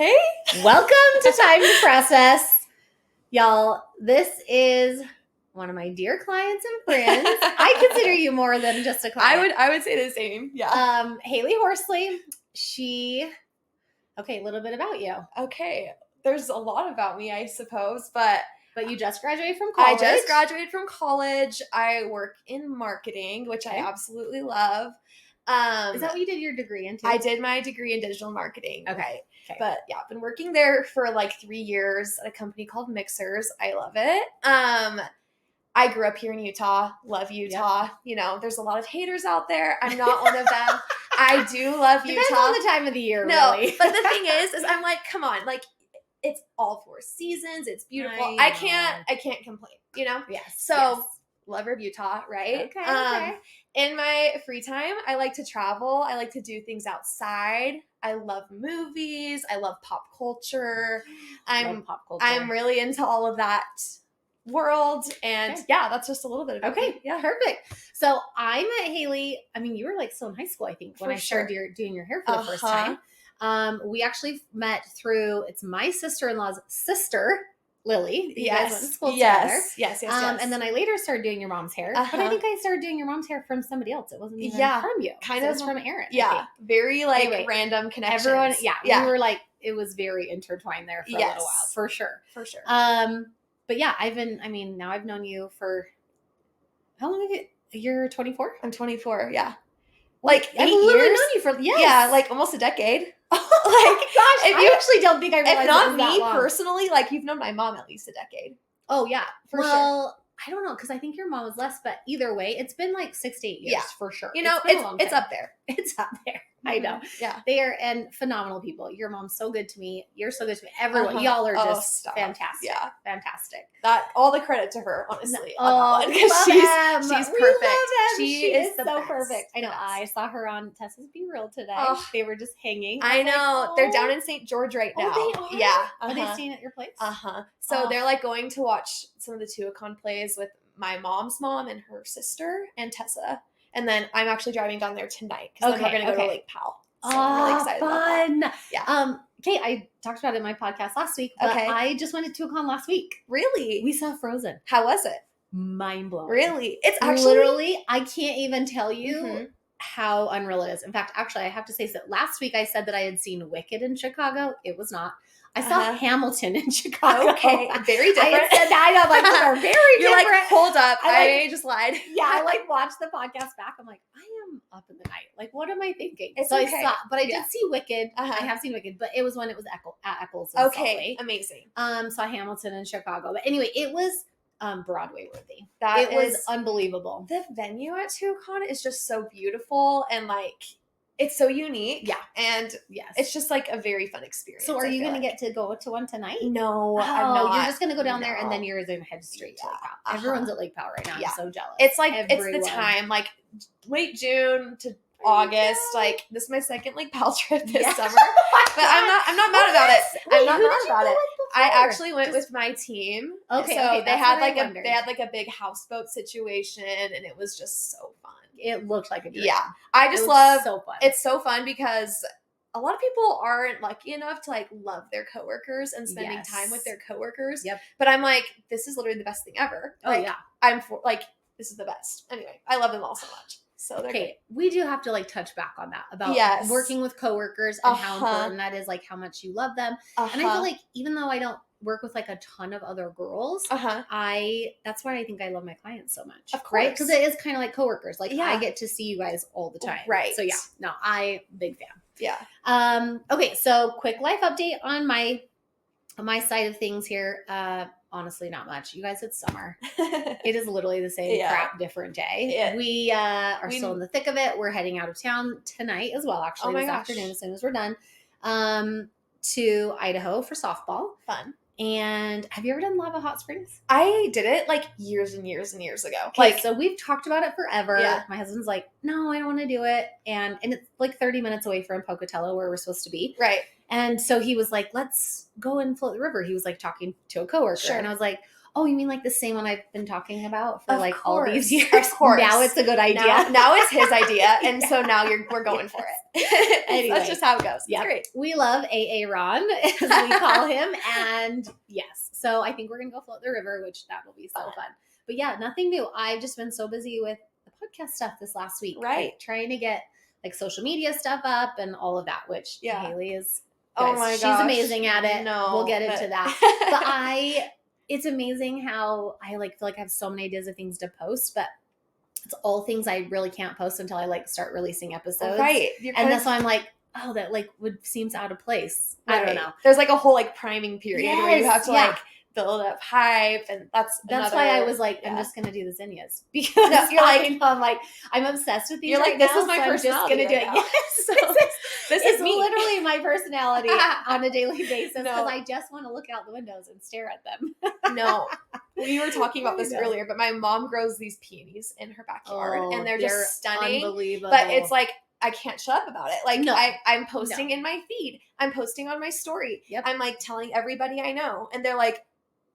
Hey! Welcome to Time to Process. Y'all, this is one of my dear clients and friends. I consider you more than just a client. I would say the same. Yeah. Haley Horsley. A little bit about you. Okay. There's a lot about me, I suppose, but you just graduated from college. I just graduated from college. I work in marketing, which I absolutely love. Is that what you did your degree into? I did my degree in digital marketing. Okay. But yeah, I've been working there for like 3 years at a company called Mixers. I love it. I grew up here in Utah. Love Utah. Yep. You know, there's a lot of haters out there. I'm not one of them. I do love Utah. Depends on the time of the year, no, really. But the thing is I'm like, come on, like it's all 4 seasons. It's beautiful. I can't complain, you know? Yes. So lover of Utah, right? Okay. In my free time, I like to travel. I like to do things outside. I love movies. I love pop culture. I'm really into all of that world. And that's just a little bit of it. Yeah, perfect. So I met Haley. I mean, you were like still in high school, I think, when I started doing your hair for the first time. We actually met through, it's my sister-in-law's sister, Lily. You guys went to school together. Yes. And then I later started doing your mom's hair. But I think I started doing your mom's hair from somebody else. It wasn't even from you. It was from Erin. Yeah. Very random connections. Everyone, we were like, it was very intertwined there for a little while. For sure. But yeah, now I've known you for, how long have you, you're 24? I'm 24, yeah. Like 8 I've years. Literally known you for, Yeah, like almost a decade. I actually don't think I realized if not me personally, like you've known my mom at least a decade. Oh yeah, for sure. I don't know, because I think your mom was less, but either way, it's been like 6 to 8 years for sure. You know, it's up there. It's up there. I know. Yeah. They are phenomenal people. Your mom's so good to me. You're so good to me. Everyone, y'all are just fantastic. Yeah. Fantastic. That all the credit to her, honestly. Because she's perfect. She is so best. perfect. I know. I saw her on Tessa's Be Real today. They were just hanging. I know. They're down in St. George right now. Oh, they are? Yeah. Are they staying at your place? So they're like going to watch some of the Tuacahn plays with my mom's mom and her sister and Tessa. And then I'm actually driving down there tonight because then we're going to go to Lake Powell. So I'm really excited about that. Yeah. Okay, I talked about it in my podcast last week, but I just went to Tuacahn last week. Really? We saw Frozen. How was it? Mind-blowing. Really? It's actually... Literally, I can't even tell you how unreal it is. In fact, actually, I have to say that last week I said that I had seen Wicked in Chicago. It was not. I saw Hamilton in Chicago. Okay, very different. I had said that. I know, like, those are very different. You're like, hold up. I just lied. Yeah, I like watched the podcast back. I'm like, I am up in the night. Like, what am I thinking? It's I okay. saw, but I did see Wicked. I have seen Wicked, but it was when it was at Eccles. In Salt Lake. Amazing. Saw Hamilton in Chicago. But anyway, it was Broadway worthy. It was unbelievable. The venue at Tuacahn is just so beautiful and like it's so unique. Yeah. And it's just like a very fun experience. So are you going to get to go to one tonight? No, I'm not. You're just going to go down there and then you're going to head straight to Lake Powell. Everyone's at Lake Powell right now. I'm so jealous. It's like, it's the time, like late June to August. Like this is my second Lake Powell trip this summer. But I'm not mad about it. I'm not mad about it. I actually went with my team. Okay. So they had like a big houseboat situation and it was just so fun. It looked like a dream. Yeah. I just love so fun. It's so fun because a lot of people aren't lucky enough to like love their coworkers and spending time with their coworkers. Yep. But I'm like, this is literally the best thing ever. Like, this is the best. Anyway, I love them all so much. So they're we do have to like touch back on that about working with coworkers and how important that is, like how much you love them. And I feel like even though I don't work with like a ton of other girls, that's why I think I love my clients so much. Of course. Right? Because it is kind of like coworkers. Like I get to see you guys all the time. Right. So big fan. Yeah. Okay, so quick life update on my side of things here. Honestly, not much. You guys, it's summer. It is literally the same crap, different day. Yeah. We are still in the thick of it. We're heading out of town tonight as well, actually, this afternoon, as soon as we're done, to Idaho for softball. Fun. And have you ever done Lava Hot Springs? I did it like years and years and years ago. Okay, so we've talked about it forever. Yeah. My husband's like, no, I don't want to do it. And it's like 30 minutes away from Pocatello where we're supposed to be. Right. And so he was like, let's go and float the river. He was like talking to a coworker. Sure. And I was like, Oh, you mean like the same one I've been talking about for like all these years? Of course. Now it's a good idea. Now it's his idea. And so now we're going for it. Anyway, that's just how it goes. Yeah. Great. We love AA Ron, as we call him. And yes, so I think we're going to go float the river, which that will be so fun. But yeah, nothing new. I've just been so busy with the podcast stuff this last week. Right. Like, trying to get like social media stuff up and all of that, which Haley is, guys, oh my she's gosh. amazing at it. No, we'll get into that. But it's amazing how I like feel like I have so many ideas of things to post, but it's all things I really can't post until I like start releasing episodes. Right. And that's why I'm like, oh, that like seems out of place. Right. I don't know. There's like a whole like priming period where you have to like build up hype, and that's why I was like, I'm just gonna do the zinnias because you're like, I'm obsessed with these. You're right like, this now, is my so personality. I'm just gonna do it. Yes, so this is me. Literally my personality on a daily basis because I just want to look out the windows and stare at them. No, we were talking about this earlier, but my mom grows these peonies in her backyard, and they're just stunning. Unbelievable. But it's like, I can't shut up about it. Like, I'm posting in my feed. I'm posting on my story. Yep. I'm like telling everybody I know, and they're like,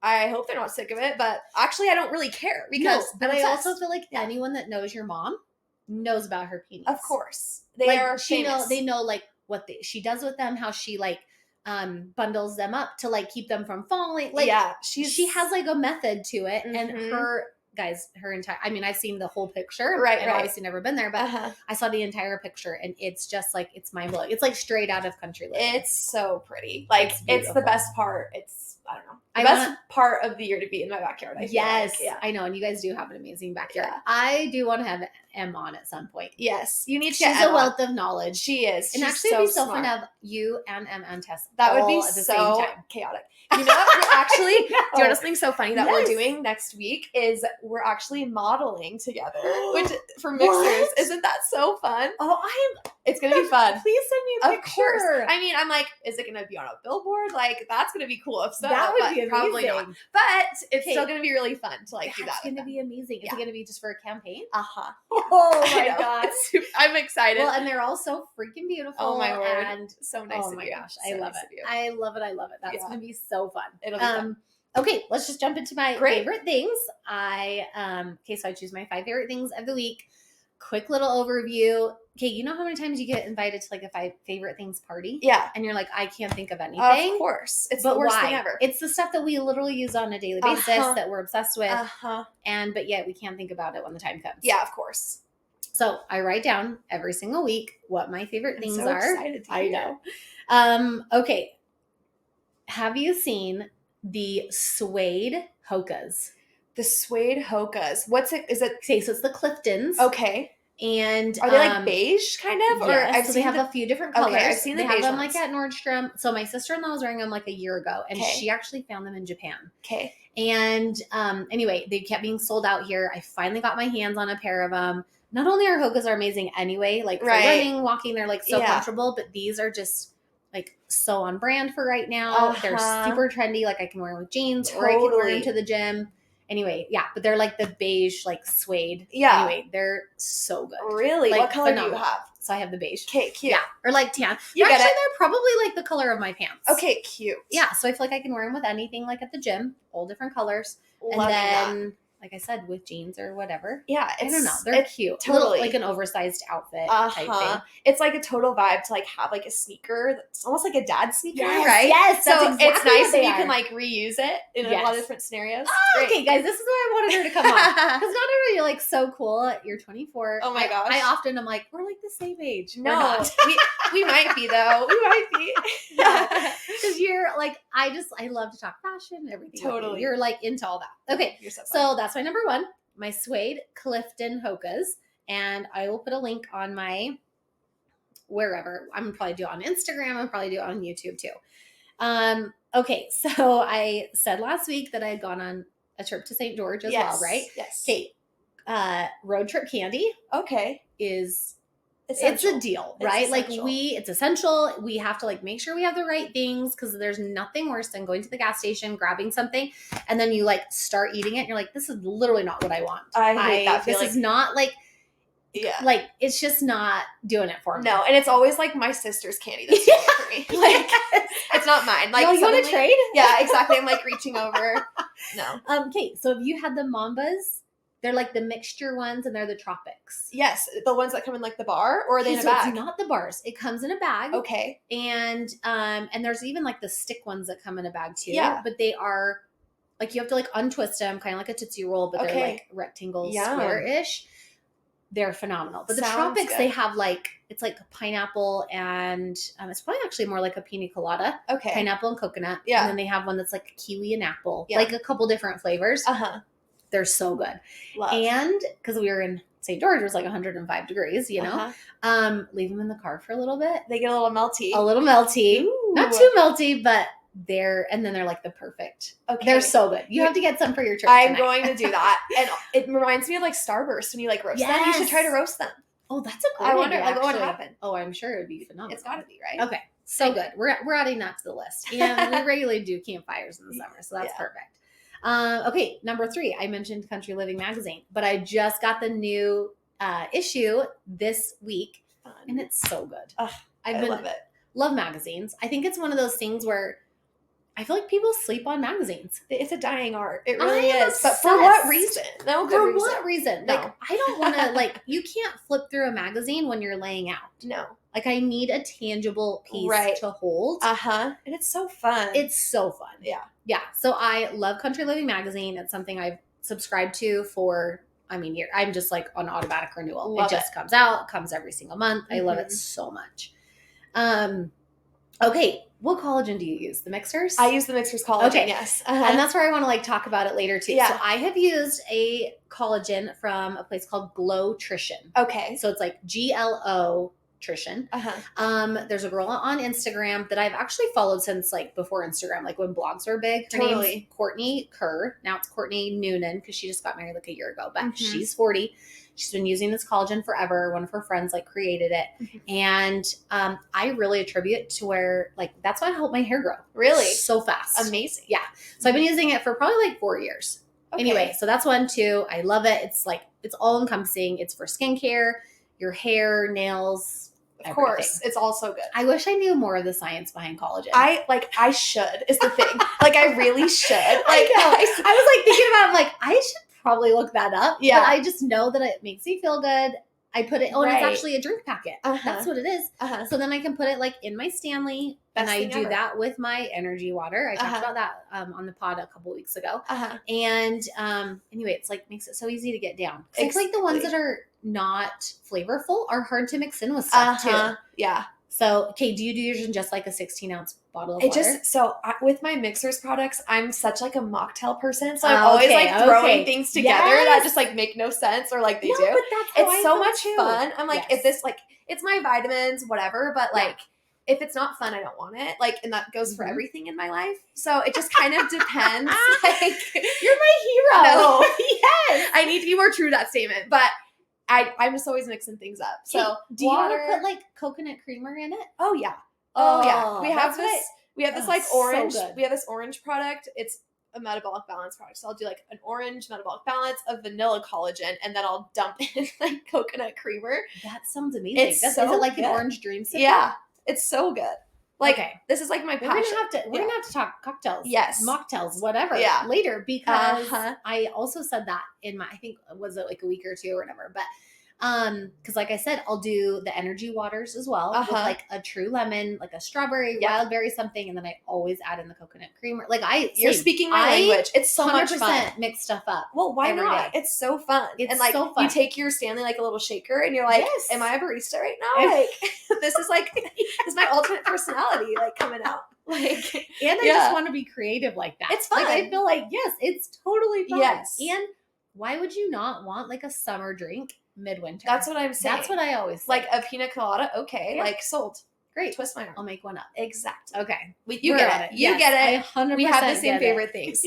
I hope they're not sick of it, but actually I don't really care because but I also feel like anyone that knows your mom knows about her peonies. Of course. They are famous. They know like what she does with them, how she like bundles them up to like keep them from falling. Like she has like a method to it, and her entire, I mean, I've seen the whole picture, right? I've obviously never been there, but I saw the entire picture, and it's just like, it's mind blowing. It's like straight out of country living. It's so pretty. Like, it's the best part. I don't know. The best part of the year to be in my backyard. Yes. I know. And you guys do have an amazing backyard. Yeah. I do want to have Em on at some point. Yes. You need to She's a wealth of knowledge. She is. And actually it'd be so fun to have you and Em and Tess. That would be so chaotic. You know what? We're actually, do you want something so funny that we're doing next week is we're actually modeling together, which for mixers, isn't that so fun? It's going to be fun. Please send me a picture. Of course. I mean, I'm like, is it going to be on a billboard? Like, that's going to be cool. If so, that would be amazing. Probably not. But it's still going to be really fun to like do that. It's going to be amazing. Is it going to be just for a campaign? Uh-huh. Oh my gosh. I'm excited. Well, and they're all so freaking beautiful. Oh my word. And so nice of you. Oh my gosh. So I love it. I love it. I love it. That's going to be so fun. It'll be fun. Okay, let's just jump into my favorite things. So I choose my 5 favorite things of the week. Quick little overview. Okay, you know how many times you get invited to like a 5 favorite things party? Yeah. And you're like, I can't think of anything. Of course. It's the worst thing ever. It's the stuff that we literally use on a daily basis that we're obsessed with. But yet we can't think about it when the time comes. Yeah, of course. So I write down every single week what my favorite things are. Excited to hear. I know. Okay. Have you seen the Suede Hokas? The Suede Hokas. What's it? Is it? Okay, so it's the Cliftons. Okay. And are they like beige kind of? Yes, they have a few different colors. Okay, I've seen the beige have them ones. like at Nordstrom. So my sister-in-law was wearing them like a year ago, and she actually found them in Japan. Okay. And anyway, they kept being sold out here. I finally got my hands on a pair of them. Not only are Hokas are amazing anyway, like for running, walking, they're like so comfortable, but these are just like so on brand for right now. They're super trendy. Like I can wear them with jeans or I can wear them to the gym. Anyway, but they're like the beige, like suede. Yeah. Anyway, they're so good. Really? Like, what color do you have? So I have the beige. Okay, cute. Yeah. Or like tan. They're probably like the color of my pants. Okay, cute. Yeah. So I feel like I can wear them with anything like at the gym, all different colors. Loving and then that. Like I said, with jeans or whatever. Yeah, I don't know. They're cute. Totally. Like an oversized outfit type thing. It's like a total vibe to like have like a sneaker that's almost like a dad sneaker, right? Yes. So exactly it's nice that you can like reuse it in a lot of different scenarios. Okay, guys, this is why I wanted her to come on. Because not only are you like so cool, you're 24. Oh my gosh. I often am like, we're like the same age. No, we might be though. We might be. Because you're like, I love to talk fashion and everything. Totally. You're like into all that. Okay. You're so fun. So that's my number 1. My Suede Clifton Hokas, and I will put a link on my wherever. I'm gonna probably do it on Instagram. I'll probably do it on YouTube too. Okay, so I said last week that I had gone on a trip to St. George as well, right? Yes. Okay. Road trip candy. Okay. It's essential. a deal, right? Like it's essential. We have to like make sure we have the right things because there's nothing worse than going to the gas station, grabbing something, and then you like start eating it. And you're like, this is literally not what I want. I hate that feeling. This is not like, like it's just not doing it for me. No, and it's always like my sister's candy that's doing it for me. Like it's not mine. Like you want to trade? Yeah, exactly. I'm like reaching over. No. Okay, so have you had the Mambas? They're like the mixture ones, and they're the Tropics. Yes, the ones that come in like the bar, or are they in a bag? It's not the bars. It comes in a bag. Okay. And there's even like the stick ones that come in a bag too. Yeah. But they are like, you have to like untwist them, kind of like a Tootsie Roll, but they're like rectangle square-ish. They're phenomenal. But the Tropics, they have like, it's like pineapple and it's probably actually more like a pina colada. Okay. Pineapple and coconut. Yeah. And then they have one that's like kiwi and apple. Yeah. Like a couple different flavors. They're so good. Love. And because we were in St. George, it was like 105 degrees, you know. Leave them in the car for a little bit. They get a little melty. Ooh. Not too melty, but they're like the perfect. Okay. They're so good. You have to get some for your trip I'm tonight. going to do that. And it reminds me of like Starburst when you like roast them. You should try to roast them. Oh, that's a great I wonder idea, like what would happen. Oh, I'm sure it would be phenomenal. It's got to be, right? Okay. So good. We're adding that to the list. And we regularly do campfires in the summer, so that's perfect. Okay, number 3. I mentioned Country Living magazine, but I just got the new issue this week, and it's so good. I love it. Love magazines. I think it's one of those things where I feel like people sleep on magazines. It's a dying art. It really is. But for what reason? No good reason. For what reason? No. Like, I don't want to, like, you can't flip through a magazine when you're laying out. No. Like, I need a tangible piece to hold. And it's so fun. It's so fun. Yeah. Yeah. So I love Country Living magazine. It's something I've subscribed to for, I'm just like on automatic renewal. It just comes out, comes every single month. I love it so much. Okay. What collagen do you use? The Mixers? I use the Mixers collagen, yes. And that's where I want to like talk about it later too. Yeah. So I have used a collagen from a place called Glotrition. Okay. So it's like GLO Trition. There's a girl on Instagram that I've actually followed since like before Instagram, like when blogs were big. Her name's Courtney Kerr. Now it's Courtney Noonan because she just got married like a year ago, but she's 40. She's been using this collagen forever. One of her friends like created it. And I really attribute it to where like, that's why I helped my hair grow. Really? So fast. Amazing. Yeah. So I've been using it for probably like 4 years. Okay. Anyway, so that's 1, 2. I love it. It's like, it's all encompassing. It's for skincare, your hair, nails, of course. It's all so good. I wish I knew more of the science behind collagen. I should is the thing. Like I really should. Like I was like thinking about it, I'm like, I should probably look that up. Yeah. But I just know that it makes me feel good. I put it, and it's actually a drink packet. That's what it is. So then I can put it like in my Stanley. Best and I do that with my energy water. I talked about that on the pod a couple weeks ago. And anyway, it's like makes it so easy to get down. It's like the ones that are not flavorful are hard to mix in with stuff too. Yeah. So, okay, do you do yours in just like a 16-ounce bottle of water? With my Mixers products, I'm such like a mocktail person. So I'm always like throwing things together that just like make no sense or like they do. But that's how it's so much fun. I'm like, if this like, it's my vitamins, whatever, but like, if it's not fun, I don't want it. Like, and that goes for everything in my life. So it just kind of depends. Like, you're my hero. No. Yes. I need to be more true to that statement, but I'm just always mixing things up. So do you ever put like coconut creamer in it? Oh yeah. Oh yeah. We have this like orange. So we have this orange product. It's a metabolic balance product. So I'll do like an orange metabolic balance of vanilla collagen, and then I'll dump in like coconut creamer. That sounds amazing. Is it like an orange dream sip? Yeah. It's so good. Like this is like my passion. We're gonna have to talk cocktails. Yes. Mocktails, whatever. Yeah. Later, because I also said that in my, I think was it like a week or 2 or whatever, but because like I said, I'll do the energy waters as well with like a true lemon, like a strawberry, wild berry something, and then I always add in the coconut creamer. Like you're speaking my language. It's so much fun. Mix stuff up. Well, why not? It's so fun. It's like so fun. You take your Stanley like a little shaker, and you're like, "Am I a barista right now? Like this is like this is my ultimate personality like coming out." Like, and I just want to be creative like that. It's fun. Like, I feel like it's totally fun. Yes, and why would you not want like a summer drink midwinter? That's what I'm saying. That's what I always say. Like a pina colada. Okay, like sold. Great. Twist my arm. I'll make one up. Exactly. Okay. You get it. You get it. 100% we have the same favorite things.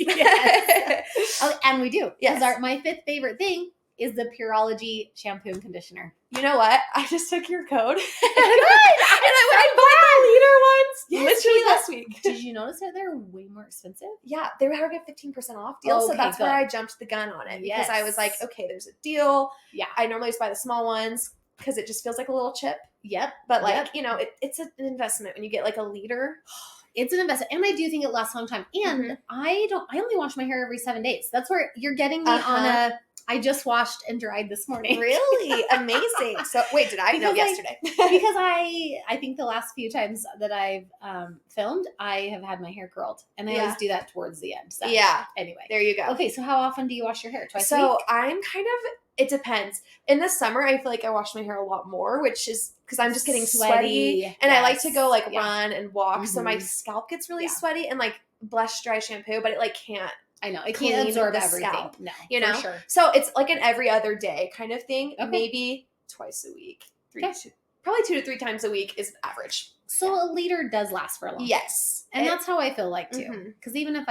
And we do. Yes. My 5th favorite thing is the Pureology shampoo and conditioner. You know what? I just took your code. Good. And I bought the liter ones literally last week. Did you notice that they're way more expensive? Yeah, they were having a 15% off deal. So that's where I jumped the gun on it. Because I was like, okay, there's a deal. Yeah. I normally just buy the small ones. because it just feels like a little chip. Yep. But like, you know, it's an investment when you get like a liter. It's an investment. And I do think it lasts a long time. And I only wash my hair every 7 days. That's where you're getting me on I just washed and dried this morning. Really? Amazing. So wait, did I? No, yesterday. Because I think the last few times that I've filmed, I have had my hair curled. And I always do that towards the end. So anyway. There you go. Okay, so how often do you wash your hair? Twice a week? So I'm kind of, it depends. In the summer, I feel like I wash my hair a lot more, which is because I'm just getting sweaty. And I like to go like run and walk. So my scalp gets really sweaty and like blush dry shampoo, but it like can't. I know. It can't absorb everything. Scalp, no, you know? For sure. So it's like an every other day kind of thing. Okay. Maybe twice a week. Probably 2 to 3 times a week is average. So a liter does last for a long time. Yes. And that's how I feel like too. Because even if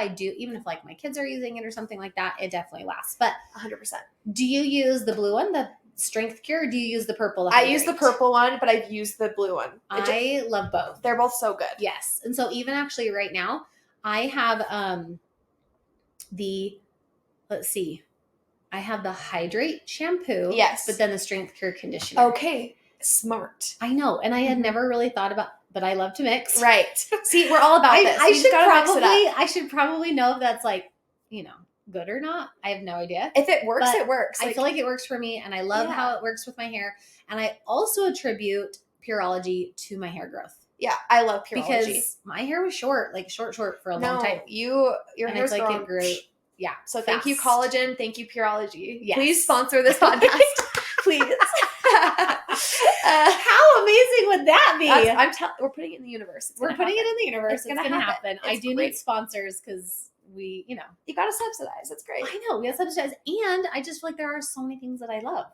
like my kids are using it or something like that, it definitely lasts. But 100%. Do you use the blue one, the Strength Cure, or do you use the purple? I use the purple one, but I've used the blue one. I love both. They're both so good. Yes. And so even actually right now, I have I have the Hydrate shampoo. Yes. But then the Strength Cure conditioner. Okay. Smart. I know. And I had never really thought about, but I love to mix. Right. See, we're all about this. I should probably know if that's like, you know, good or not. I have no idea. If it works, it works. I feel like it works for me, and I love how it works with my hair. And I also attribute Pureology to my hair growth. Yeah, I love Pureology. Because my hair was short for a long time. Your hair's like it grew. Yeah. So thank you, Collagen. Thank you, Pureology. Yes. Please sponsor this podcast. Please. How amazing would that be? We're putting it in the universe. We're putting it in the universe. It's going to happen. I do great. Need sponsors because we, you got to subsidize. It's great. I know. We have to subsidize. And I just feel like there are so many things that I love.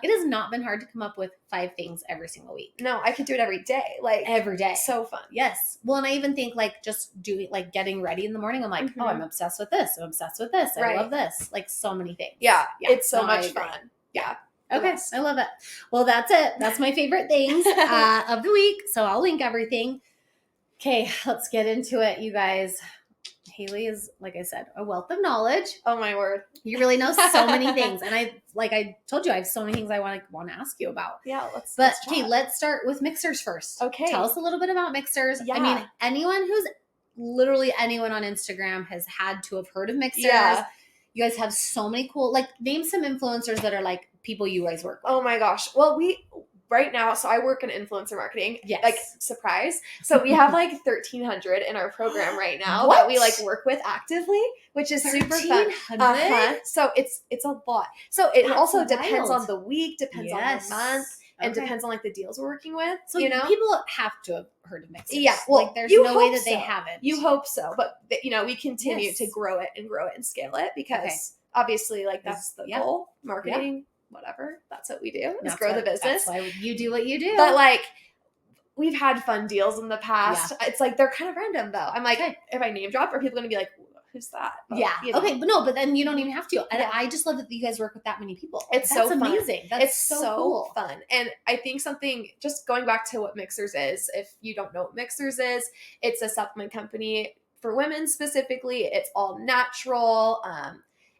It has not been hard to come up with 5 things every single week. No, I could do it every day. Like every day. So fun. Yes. Well, and I even think like just doing, like getting ready in the morning. I'm like, oh, I'm obsessed with this. I'm obsessed with this. I love this. Like so many things. Yeah. It's so much fun. Yeah. Okay. I love it. Well, that's it. That's my favorite things of the week. So I'll link everything. Okay. Let's get into it, you guys. Haley is, like I said, a wealth of knowledge. Oh my word. You really know so many things. And I told you, I have so many things I want to ask you about. Yeah, let's start with mixers first. Okay. Tell us a little bit about mixers. Yeah. I mean, anyone on Instagram has had to have heard of mixers. Yeah. You guys have so many cool, like name some influencers that are like people you guys work with. Oh my gosh. Well, right now, so I work in influencer marketing. Yes. Like, surprise. So we have like 1,300 in our program right now that we like work with actively, which is super fun. So it's a lot. So it also depends on the week, depends on the month, and depends on like the deals we're working with. So people have to have heard of mixers. Yeah. Well, like there's no way that they haven't. You hope so. But we continue to grow it and scale it because obviously like that's the goal. Marketing. Whatever. That's what we do. Is grow the business. That's why you do what you do. But like, we've had fun deals in the past. Yeah. It's like they're kind of random though. I'm like, if I name drop, are people going to be like, who's that? But, Okay, but then you don't even have to. And I just love that you guys work with that many people. That's so amazing. Fun. That's so cool. Fun. And I think just going back to what Mixers is, if you don't know what Mixers is, it's a supplement company for women specifically. It's all natural.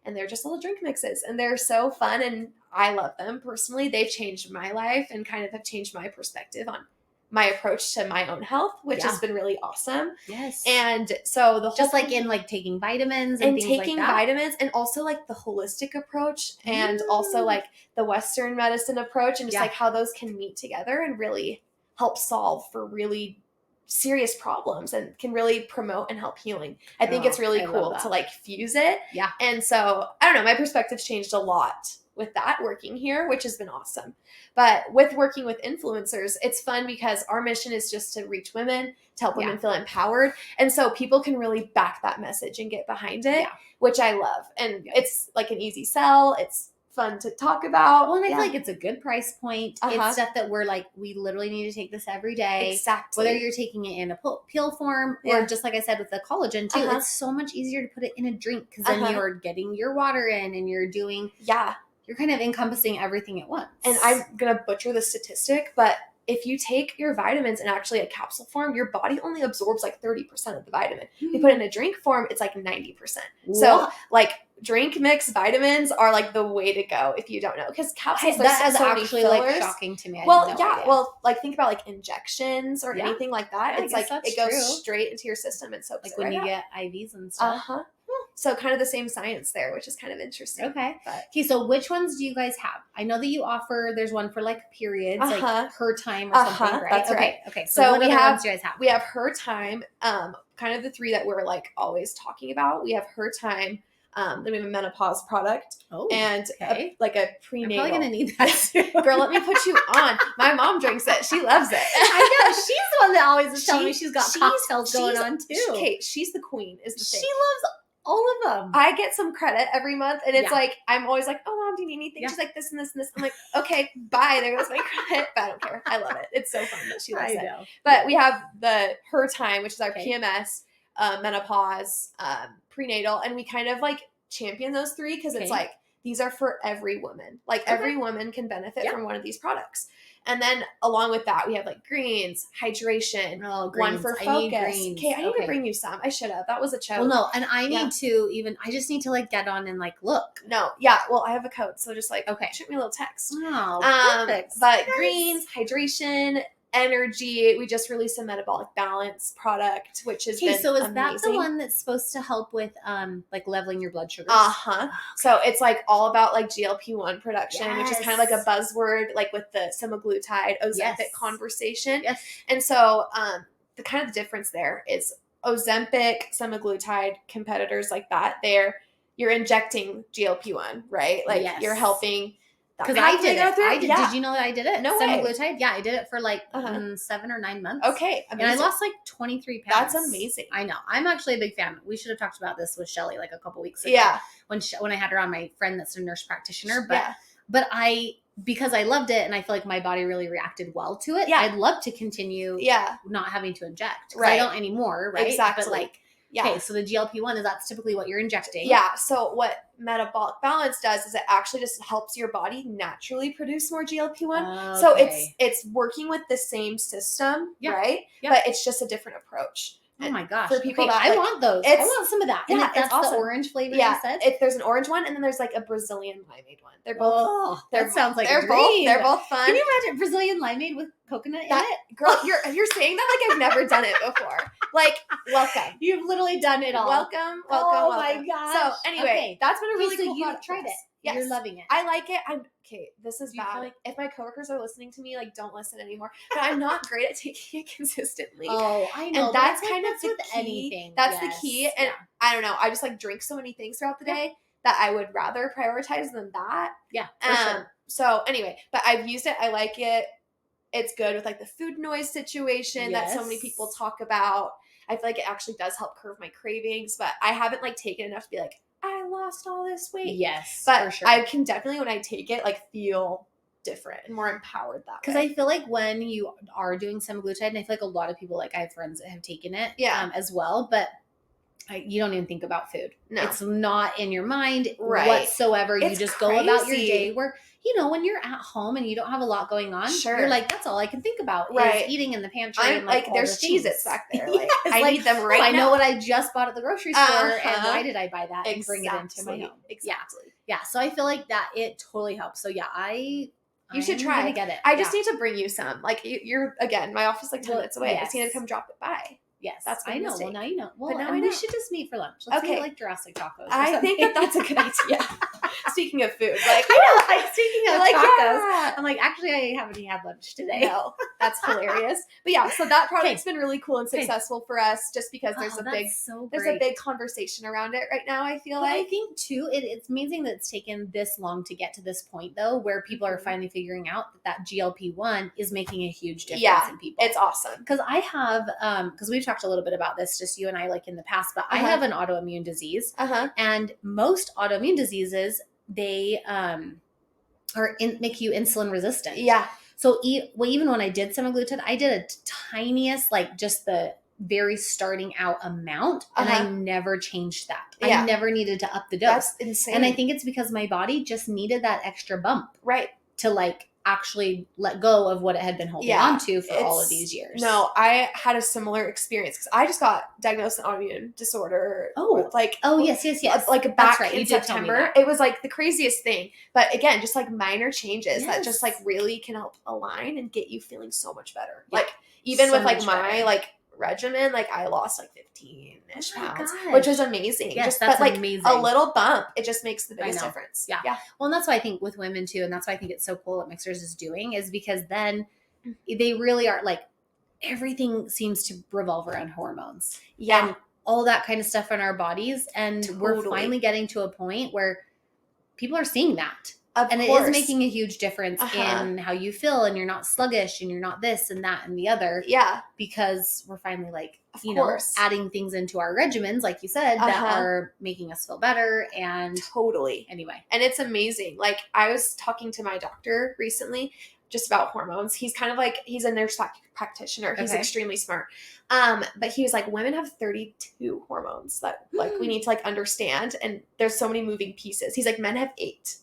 And they're just little drink mixes and they're so fun and I love them personally. They've changed my life and kind of have changed my perspective on my approach to my own health, which has been really awesome. Yes. And so the whole just like in like taking vitamins and things taking like that. vitamins and also like the holistic approach and also like the Western medicine approach and just like how those can meet together and really help solve for really serious problems and can really promote and help healing. I think it's really cool to like fuse it. Yeah. And so, I don't know, my perspective's changed a lot with that working here, which has been awesome. But with working with influencers, it's fun because our mission is just to reach women, to help women feel empowered. And so people can really back that message and get behind it, which I love. And it's like an easy sell. It's fun to talk about. Well, and I feel like it's a good price point. It's stuff that we're like, we literally need to take this every day. Exactly. Whether you're taking it in a pill form or just like I said with the collagen too, it's so much easier to put it in a drink because then you're getting your water in and you're doing, you're kind of encompassing everything at once. And I'm going to butcher the statistic, but if you take your vitamins in actually a capsule form, your body only absorbs like 30% of the vitamin. You put it in a drink form, it's like 90%. So like drink mix vitamins are like the way to go if you don't know, because capsules that is so actually many like fillers. shocking to me. Well, well, like think about like injections or Yeah. anything like that. Yeah, It's like it goes true. straight into your system and soaks like when you get IVs and stuff. So kind of the same science there, which is kind of interesting. Okay. Okay, so which ones do you guys have? I know that you offer, there's one for like periods, like Her Time or something, right? That's right. Okay. So what other ones do you guys have? We have Her Time, kind of the three that we're like always talking about. We have Her Time, then we have a menopause product, and like a prenatal. I'm probably gonna need that soon. Girl, let me put you on. My mom drinks it. She loves it. I know. She's the one that always is telling me she's got cocktails going on too. Okay, she's the queen is the thing. She loves all of them. I get some credit every month, and it's like, I'm always like, oh, Mom, do you need anything? She's like, this and this and this. I'm like, okay, bye. There goes my credit. But I don't care. I love it. It's so fun that she loves it. But we have the Her Time, which is our PMS, menopause, prenatal, and we kind of like champion those three because it's like, these are for every woman. Like every woman can benefit from one of these products. And then along with that, we have like greens, hydration, one for focus. Okay, I need to bring you some. I should have. That was a choke. Well, no, and I need to I just need to like get on and like look. No, yeah. Well, I have a code, so just like shoot me a little text. Oh, perfect. But greens, hydration, energy. We just released a metabolic balance product, which has been so is amazing. That the one that's supposed to help with like leveling your blood sugars? So it's like all about like GLP-1 production, which is kind of like a buzzword, like with the semaglutide Ozempic conversation. And so the kind of difference there is Ozempic, semaglutide competitors like that, you're injecting GLP-1, right? Like you're helping. Because I did it. Did you know that I did it? No semaglutide? way. Yeah, I did it for like 7 or 9 months. Okay, amazing. And I lost like 23 pounds. That's amazing. I know. I'm actually a big fan. We should have talked about this with Shelly like a couple weeks ago. Yeah. When I had her on, my friend that's a nurse practitioner. But because I loved it and I feel like my body really reacted well to it, I'd love to continue not having to inject. Right. I don't anymore, right? Exactly. But like, okay, so the GLP-1 that's typically what you're injecting. Yeah. So what metabolic balance does is it actually just helps your body naturally produce more GLP-1. Okay. So it's working with the same system, right? Yeah. But it's just a different approach. Oh my gosh. For people that I want those. I want some of that. And that's awesome. The orange flavor you said? There's an orange one, and then there's like a Brazilian limeade one. They're both. That sounds like a dream. They're both fun. Can you imagine Brazilian limeade with coconut in it? Girl, you're saying that like I've never done it before. Like, welcome. You've literally done it all. Welcome. Oh my gosh. So anyway, that's been a really cool you've tried it. Yes. You're loving it. I like it. This is bad. Like, if my coworkers are listening to me, like, don't listen anymore. But I'm not great at taking it consistently. Oh, I know. And that's kind of the key. Anything. That's the key. And I don't know. I just like drink so many things throughout the day that I would rather prioritize than that. Yeah, for sure. So anyway, but I've used it. I like it. It's good with like the food noise situation that so many people talk about. I feel like it actually does help curb my cravings, but I haven't like taken enough to be like, I lost all this weight. Yes, but for sure. I can definitely, when I take it, like feel different and more empowered that way. Because I feel like when you are doing semaglutide, and I feel like a lot of people, like I have friends that have taken it as well, but you don't even think about food. No. It's not in your mind whatsoever. You just go about your day where, when you're at home and you don't have a lot going on, you're like, that's all I can think about is eating in the pantry. And like there's Cheez-Its back there. Like, I need them right now. I know what I just bought at the grocery store and why did I buy that and bring it into my home. Exactly. Yeah. So I feel like that it totally helps. So you should try to get it. I just need to bring you some. Like you're again, my office is like 10 minutes away. I just need to come drop it by. Yes, that's I know. Well, now you know. Well, but now we should just meet for lunch. Let's eat like Jurassic tacos. I think that's a good idea. Speaking of food, like I know, like speaking of tacos, I'm like, actually, I haven't had lunch today. No, that's hilarious. But yeah, so that product's been really cool and successful for us, just because there's a big conversation around it right now. I feel like I think too, it's amazing that it's taken this long to get to this point, though, where people are finally figuring out that GLP-1 is making a huge difference in people. It's awesome because I have because we've talked a little bit about this, just you and I, like in the past, but I have an autoimmune disease, and most autoimmune diseases they make you insulin resistant. Yeah. So even when I did semaglutide, I did a tiniest, like just the very starting out amount, and I never changed that. I never needed to up the dose. That's insane. And I think it's because my body just needed that extra bump, right? To like actually let go of what it had been holding on to for all of these years. No, I had a similar experience because I just got diagnosed with an autoimmune disorder. Yes. Like back in September. It was like the craziest thing. But again, just like minor changes that just like really can help align and get you feeling so much better. Yeah. Like even with like my like regimen, like I lost like 15-ish pounds, which is amazing. Yes, that's like amazing. A little bump, it just makes the biggest difference. Yeah. Well, and that's why I think with women too, and that's why I think it's so cool what Mixers is doing, is because then they really are like, everything seems to revolve around hormones. Yeah. And all that kind of stuff in our bodies. And we're finally getting to a point where people are seeing that. And it is making a huge difference in how you feel, and you're not sluggish, and you're not this and that and the other. Yeah. Because we're finally like, adding things into our regimens, like you said, that are making us feel better. And anyway. And it's amazing. Like I was talking to my doctor recently just about hormones. He's kind of like, he's a nurse practitioner. He's extremely smart. But he was like, women have 32 hormones that like we need to like understand. And there's so many moving pieces. He's like, men have 8.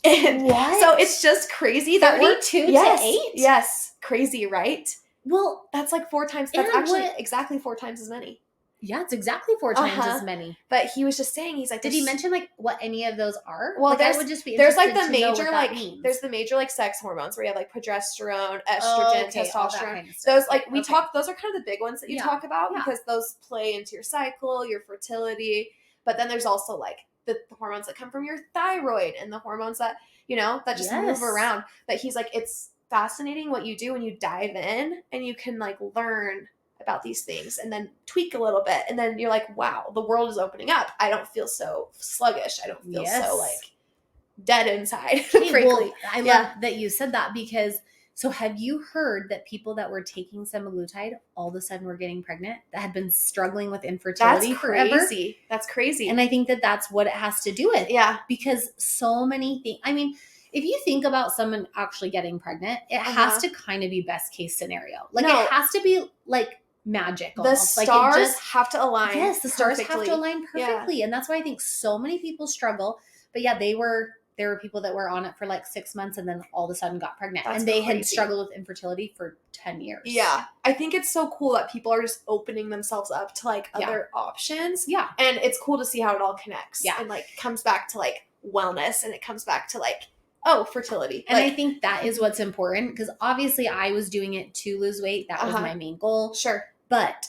And what? So it's just crazy that 32 to 8? Yes. Crazy, right? Well, that's like 4 times. That's actually exactly 4 times as many. Yeah, it's exactly 4 times as many. But he was just saying, he's like, did he mention like what any of those are? Well, like, I would just be there's like the major like there's the major like sex hormones where you have like progesterone, estrogen, testosterone. Kind of those like we talk. Those are kind of the big ones that you talk about because those play into your cycle, your fertility. But then there's also like the hormones that come from your thyroid and the hormones that that just move around. But he's like, it's fascinating what you do when you dive in and you can like learn about these things and then tweak a little bit, and then you're like, wow, the world is opening up. I don't feel so sluggish. I don't feel so like dead inside. Frankly. Well, I love that you said that, because so have you heard that people that were taking semaglutide all of a sudden were getting pregnant that had been struggling with infertility forever? That's crazy. And I think that that's what it has to do with. Yeah. Because so many things, I mean, if you think about someone actually getting pregnant, it has to kind of be best case scenario. Like it has to be like magic. The stars have to align. Yes, the stars have to align perfectly. Yeah. And that's why I think so many people struggle. But yeah, there were people that were on it for like 6 months and then all of a sudden got pregnant. That's and they had struggled with infertility for 10 years. Yeah. I think it's so cool that people are just opening themselves up to like other options. Yeah. And it's cool to see how it all connects. Yeah. And like comes back to like wellness, and it comes back to like, fertility. And I think that is what's important, because obviously I was doing it to lose weight. That was my main goal. Sure. But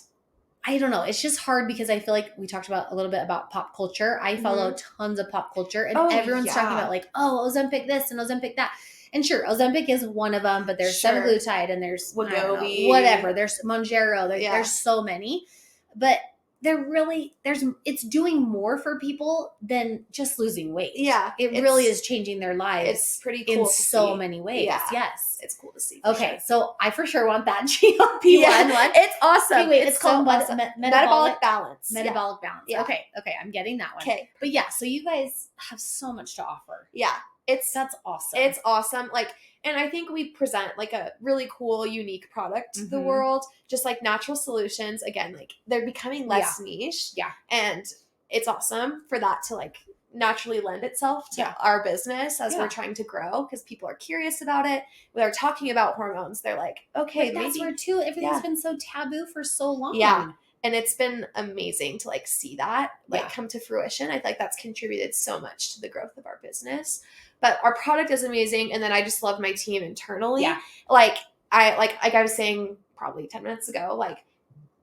I don't know. It's just hard because I feel like we talked about a little bit about pop culture. I follow tons of pop culture, and everyone's talking about like, Ozempic this and Ozempic that. And sure, Ozempic is one of them, but there's semaglutide and there's Wegovy, whatever. There's Mounjaro. There's so many. But it's doing more for people than just losing weight. Yeah. It really is changing their lives. It's pretty cool in so many ways. Yeah. Yes. It's cool to see. Okay. Sure. So I for sure want that GLP-1 one. It's awesome. Okay, wait, it's called awesome. Metabolic balance. Metabolic balance. Yeah. Okay. I'm getting that one. Okay. But yeah, so you guys have so much to offer. Yeah. That's awesome. It's awesome. Like, and I think we present like a really cool, unique product to the world, just like natural solutions. Again, like they're becoming less niche. Yeah. And it's awesome for that to like naturally lend itself to our business as we're trying to grow, because people are curious about it. When they're talking about hormones, they're like, okay, but that's where too, everything's been so taboo for so long. Yeah. And it's been amazing to like see that like come to fruition. I feel like that's contributed so much to the growth of our business. But our product is amazing, and then I just love my team internally. Yeah. Like I was saying probably 10 minutes ago, like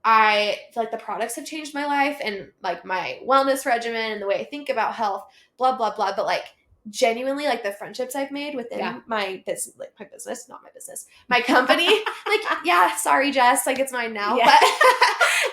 I feel like the products have changed my life and like my wellness regimen and the way I think about health, blah, blah, blah. But like genuinely, like the friendships I've made within my business, like my business, not my business, my company, like, sorry, Jess, like it's mine now, but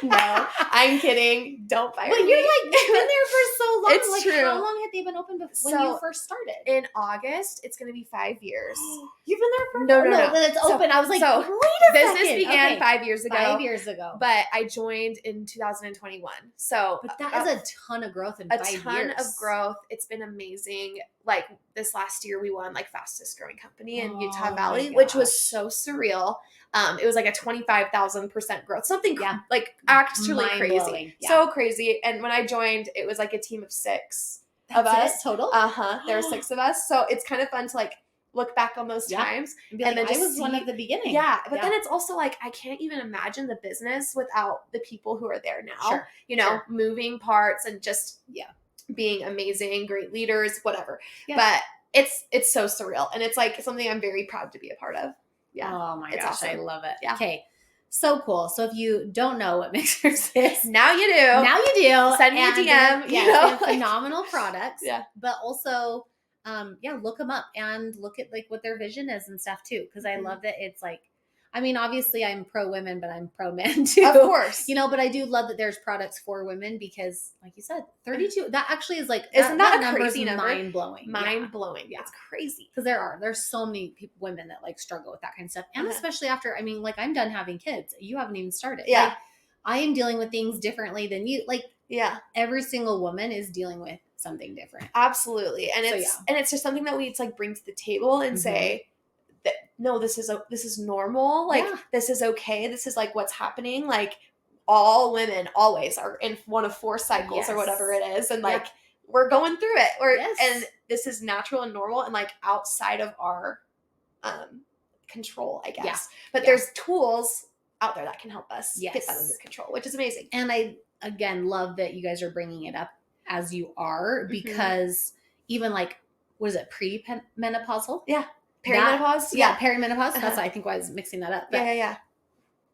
no, I'm kidding. Don't fire me. But you're like, you've been there for so long. It's like, true. How long had they been open when you first started? In August, it's going to be 5 years. You've been there for No. Then it's open. I was like, wait a second. Business began 5 years ago. 5 years ago. But I joined in 2021. So but that is a ton of growth in 5 years. A ton of growth. It's been amazing. Like this last year, we won like fastest growing company in Utah Valley, which was so surreal. It was like a 25,000% growth, something like actually crazy, so crazy. And when I joined, it was like a team of 6 of us total. There were 6 of us, so it's kind of fun to like look back on those times and be like, then I was one of the beginning. Yeah. But then it's also like, I can't even imagine the business without the people who are there now, moving parts and just being amazing, great leaders, whatever. Yeah. But it's so surreal. And it's like something I'm very proud to be a part of. Yeah. Oh my gosh. Awesome. I love it. Yeah. Okay. So cool. So if you don't know what mixers is, now you do. Now you do. Send me a DM. They have phenomenal products. Yeah. But also, look them up and look at like what their vision is and stuff too. Because I love that it's like, I mean, obviously I'm pro women, but I'm pro men too. Of course. But I do love that there's products for women because, like you said, 32, that actually is like, isn't that a crazy number? Mind blowing. Mind blowing. Yeah. It's crazy. Because there's so many women that like struggle with that kind of stuff. And especially after, I mean, like I'm done having kids. You haven't even started. Yeah. Like, I am dealing with things differently than you. Like, yeah, every single woman is dealing with something different. Absolutely. And it's just something that we need to like bring to the table and say, that no, this is normal. Like this is okay. This is like what's happening. Like all women always are in one of 4 cycles or whatever it is. And like, we're going through it. And this is natural and normal and like outside of our control, I guess. Yeah. But there's tools out there that can help us get that under control, which is amazing. And I, again, love that you guys are bringing it up as you are because even like, what is it? Pre-menopausal? Yeah. Perimenopause? Perimenopause. That's I think why I was mixing that up. But, yeah.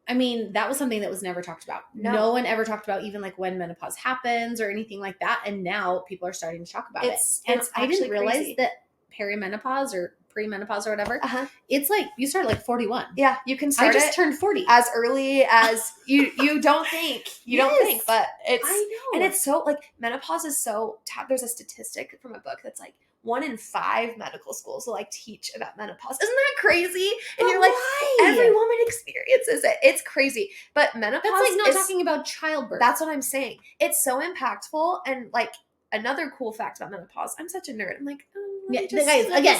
I mean, that was something that was never talked about. No one ever talked about even like when menopause happens or anything like that. And now people are starting to talk about it. And I didn't realize that perimenopause or pre-menopause or whatever, it's like you start like 41. Yeah, you can start. I just turned 40 as early as you don't think. Don't think, but it's I know. And it's so like menopause is so there's a statistic from a book that's like 1 in 5 medical schools will like teach about menopause. Isn't that crazy? And you're like, every woman experiences it. It's crazy. But menopause that's like not talking about childbirth. That's what I'm saying. It's so impactful. And like another cool fact about menopause, I'm such a nerd. I'm like, guys, again,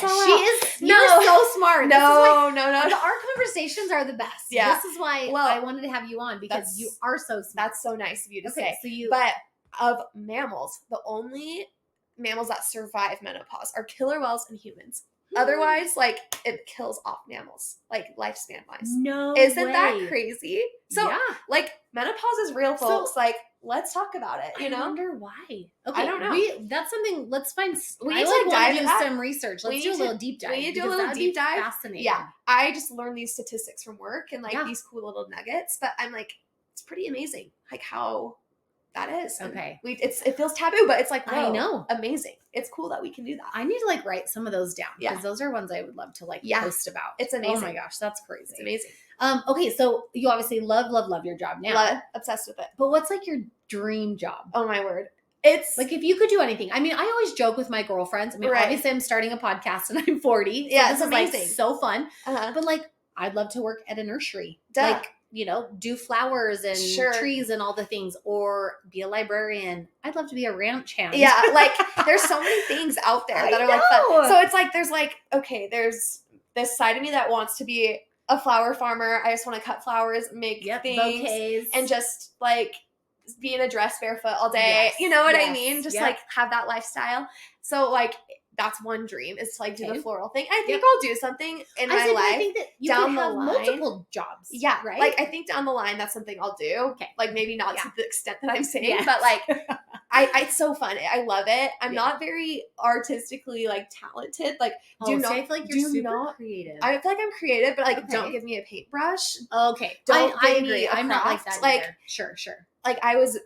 you're no. so smart. No. Our conversations are the best. Yeah. This is why I wanted to have you on because you are so smart. That's so nice of you to say. But of mammals, the only mammals that survive menopause are killer whales and humans. Otherwise, like it kills off mammals, like lifespan wise. No, isn't that crazy? So, like menopause is real, folks. So, like, let's talk about it. I wonder why. Okay, I don't know. That's something. Let's find. We need to dive do some research. Let's do a little deep dive. We need to do a little deep dive. Fascinating. Yeah, I just learned these statistics from work and like these cool little nuggets. But I'm like, it's pretty amazing, like how that is. Okay. It feels taboo, but it's like, whoa, I know. Amazing. It's cool that we can do that. I need to like write some of those down because those are ones I would love to like post about. It's amazing. Oh my gosh, that's crazy. It's amazing. Okay, so you obviously love your job now. Love it. Obsessed with it. But what's like your dream job? Oh my word. It's like if you could do anything. I mean, I always joke with my girlfriends. I mean, obviously I'm starting a podcast and I'm 40. So this is amazing. Like so fun. But like I'd love to work at a nursery. Like, do flowers and trees and all the things, or be a librarian. I'd love to be a ranch hand. Yeah, like there's so many things out there that are like fun. So it's like there's like, okay, there's this side of me that wants to be a flower farmer. I just want to cut flowers, make things, bouquets, and just like be in a dress barefoot all day. Yes. You know what I mean? Just like have that lifestyle. So like that's one dream is to like do the floral thing. I think I'll do something in my life. I think that you down the line, multiple jobs. Yeah, right. Like I think down the line that's something I'll do. Okay, like maybe not to the extent that I'm saying, but like it's so fun. I love it. I'm not very artistically like talented. Like I feel like you're super creative. I feel like I'm creative, but like don't give me a paintbrush. Okay, I agree. I'm not like that. Like either. Sure. Like I was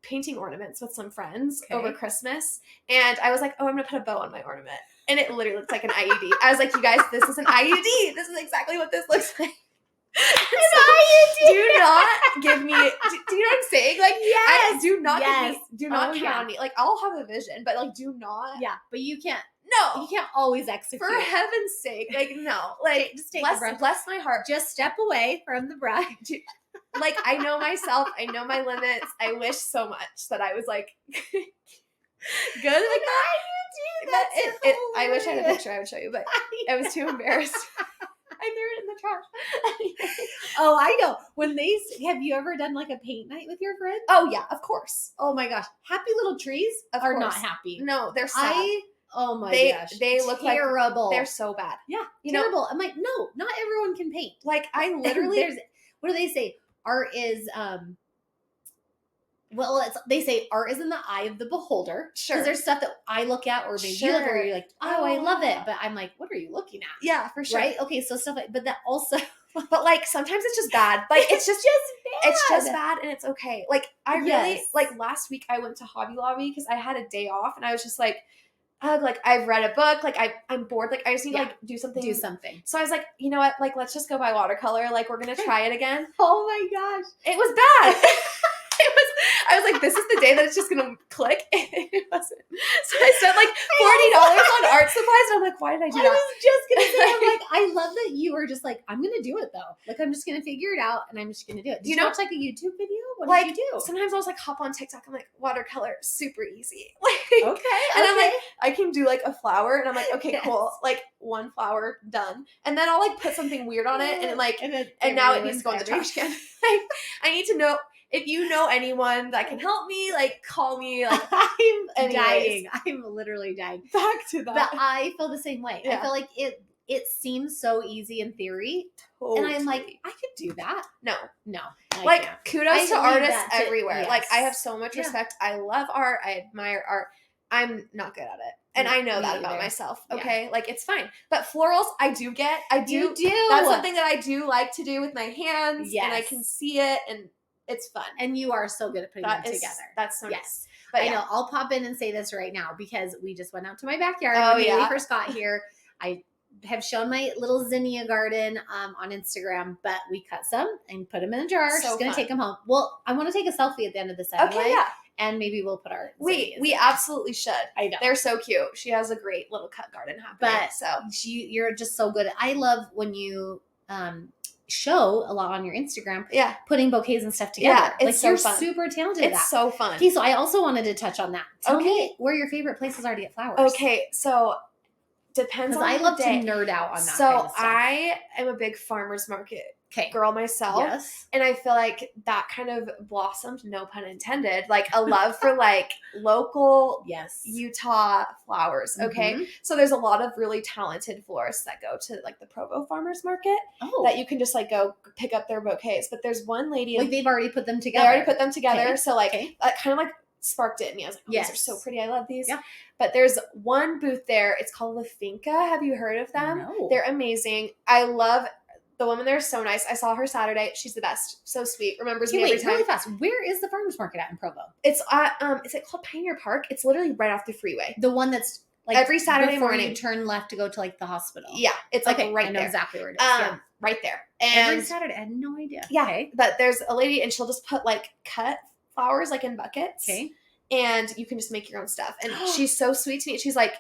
painting ornaments with some friends over Christmas, and I was like, oh, I'm gonna put a bow on my ornament, and it literally looks like an IUD. I was like, you guys, this is an IUD. This is exactly what this looks like. Do not give me. Do you know what I'm saying? Like, do not give me. Do not count on me. Like, I'll have a vision, but like, do not. Yeah, but you can't. No, you can't always execute. For heaven's sake, like no, like just take bless my heart. Just step away from the bride. Like I know myself. I know my limits. I wish so much that I was like good like that. I wish I had a picture I would show you, but I was too embarrassed. I threw it in the trash. Oh, I know. Have you ever done like a paint night with your friends? Oh yeah, of course. Oh my gosh. Happy little trees are not happy. No, they're sad. Oh my gosh. They look terrible. Like they're so bad. Yeah, you terrible. know? I'm like, no, not everyone can paint. Like I literally, what do they say? Art is, well, they say art is in the eye of the beholder. Sure. Because there's stuff that I look at or maybe you look where you're like, oh, I love it. But I'm like, what are you looking at? Yeah, for sure. Right? Okay, so stuff like, but that also. But like sometimes it's just bad. Like it's just bad. It's just bad and it's okay. Like I really, like last week I went to Hobby Lobby because I had a day off and I was just like, like I've read a book, like I'm bored, like I just need to like do something. So I was like, you know what, like let's just go buy watercolor, like we're gonna try it again. Oh my gosh. It was bad. I was like, this is the day that it's just gonna click. And it wasn't. So I spent like $40 on art supplies and I'm like, why did I do that? I was just gonna say, I'm like, I love that you were just like, I'm gonna do it though. Like I'm just gonna figure it out and I'm just gonna do it. Did you watch like a YouTube video? What did you do? Sometimes I'll just like hop on TikTok. I'm like, watercolor, super easy. Like, okay. And I'm like, I can do like a flower and I'm like, okay, cool. Like one flower done. And then I'll like put something weird on it and like, and now it needs to go in the trash can. Like, I need to know. If you know anyone that can help me, like call me. Like I'm dying. I'm literally dying. Back to that. But I feel the same way. Yeah. I feel like it seems so easy in theory. Totally. And I'm like, I could do that. No. Like kudos to artists everywhere. Yes. Like I have so much respect. I love art. I admire art. I'm not good at it. And I know that about myself. Okay. Yeah. Like it's fine. But florals, I do. You do. That's something that I do like to do with my hands. Yes. And I can see it and it's fun. And you are so good at putting them together. That's so nice. But I know. I'll pop in and say this right now because we just went out to my backyard when Haley first got here. I have shown my little zinnia garden on Instagram, but we cut some and put them in a jar. So she's going to take them home. Well, I want to take a selfie at the end of this anyway. Okay, yeah. And maybe we'll put our We absolutely should. I know. They're so cute. She has a great little cut garden happening. But you're just so good. I love when you show a lot on your Instagram, putting bouquets and stuff together. Yeah, it's you're fun. Super talented at that. It's so fun. Okay, so I also wanted to touch on that. Tell me where your favorite places are to get flowers. Okay, so depends on I love to nerd out on that. So kind of stuff. I am a big farmer's market girl myself. Yes. And I feel like that kind of blossomed, no pun intended, like a love for like local Utah flowers. Okay. Mm-hmm. So there's a lot of really talented florists that go to like the Provo Farmers Market that you can just like go pick up their bouquets. But there's one lady. Like they've already put them together. Okay. So like that kind of like sparked it in me. I was like, these are so pretty. I love these. Yeah. But there's one booth there. It's called La Finca. Have you heard of them? No. They're amazing. I love the woman there is so nice. I saw her Saturday. She's the best. So sweet. Remembers me every time. Really fast. Where is the farmers market at in Provo? It's at is it called Pioneer Park? It's literally right off the freeway. The one that's like every Saturday morning. You turn left to go to like the hospital. Yeah, it's like right there. I know exactly where it is. Right there. And every Saturday, I had no idea. Yeah, okay. But there's a lady and she'll just put like cut flowers like in buckets. Okay. And you can just make your own stuff. And she's so sweet to me. She's like,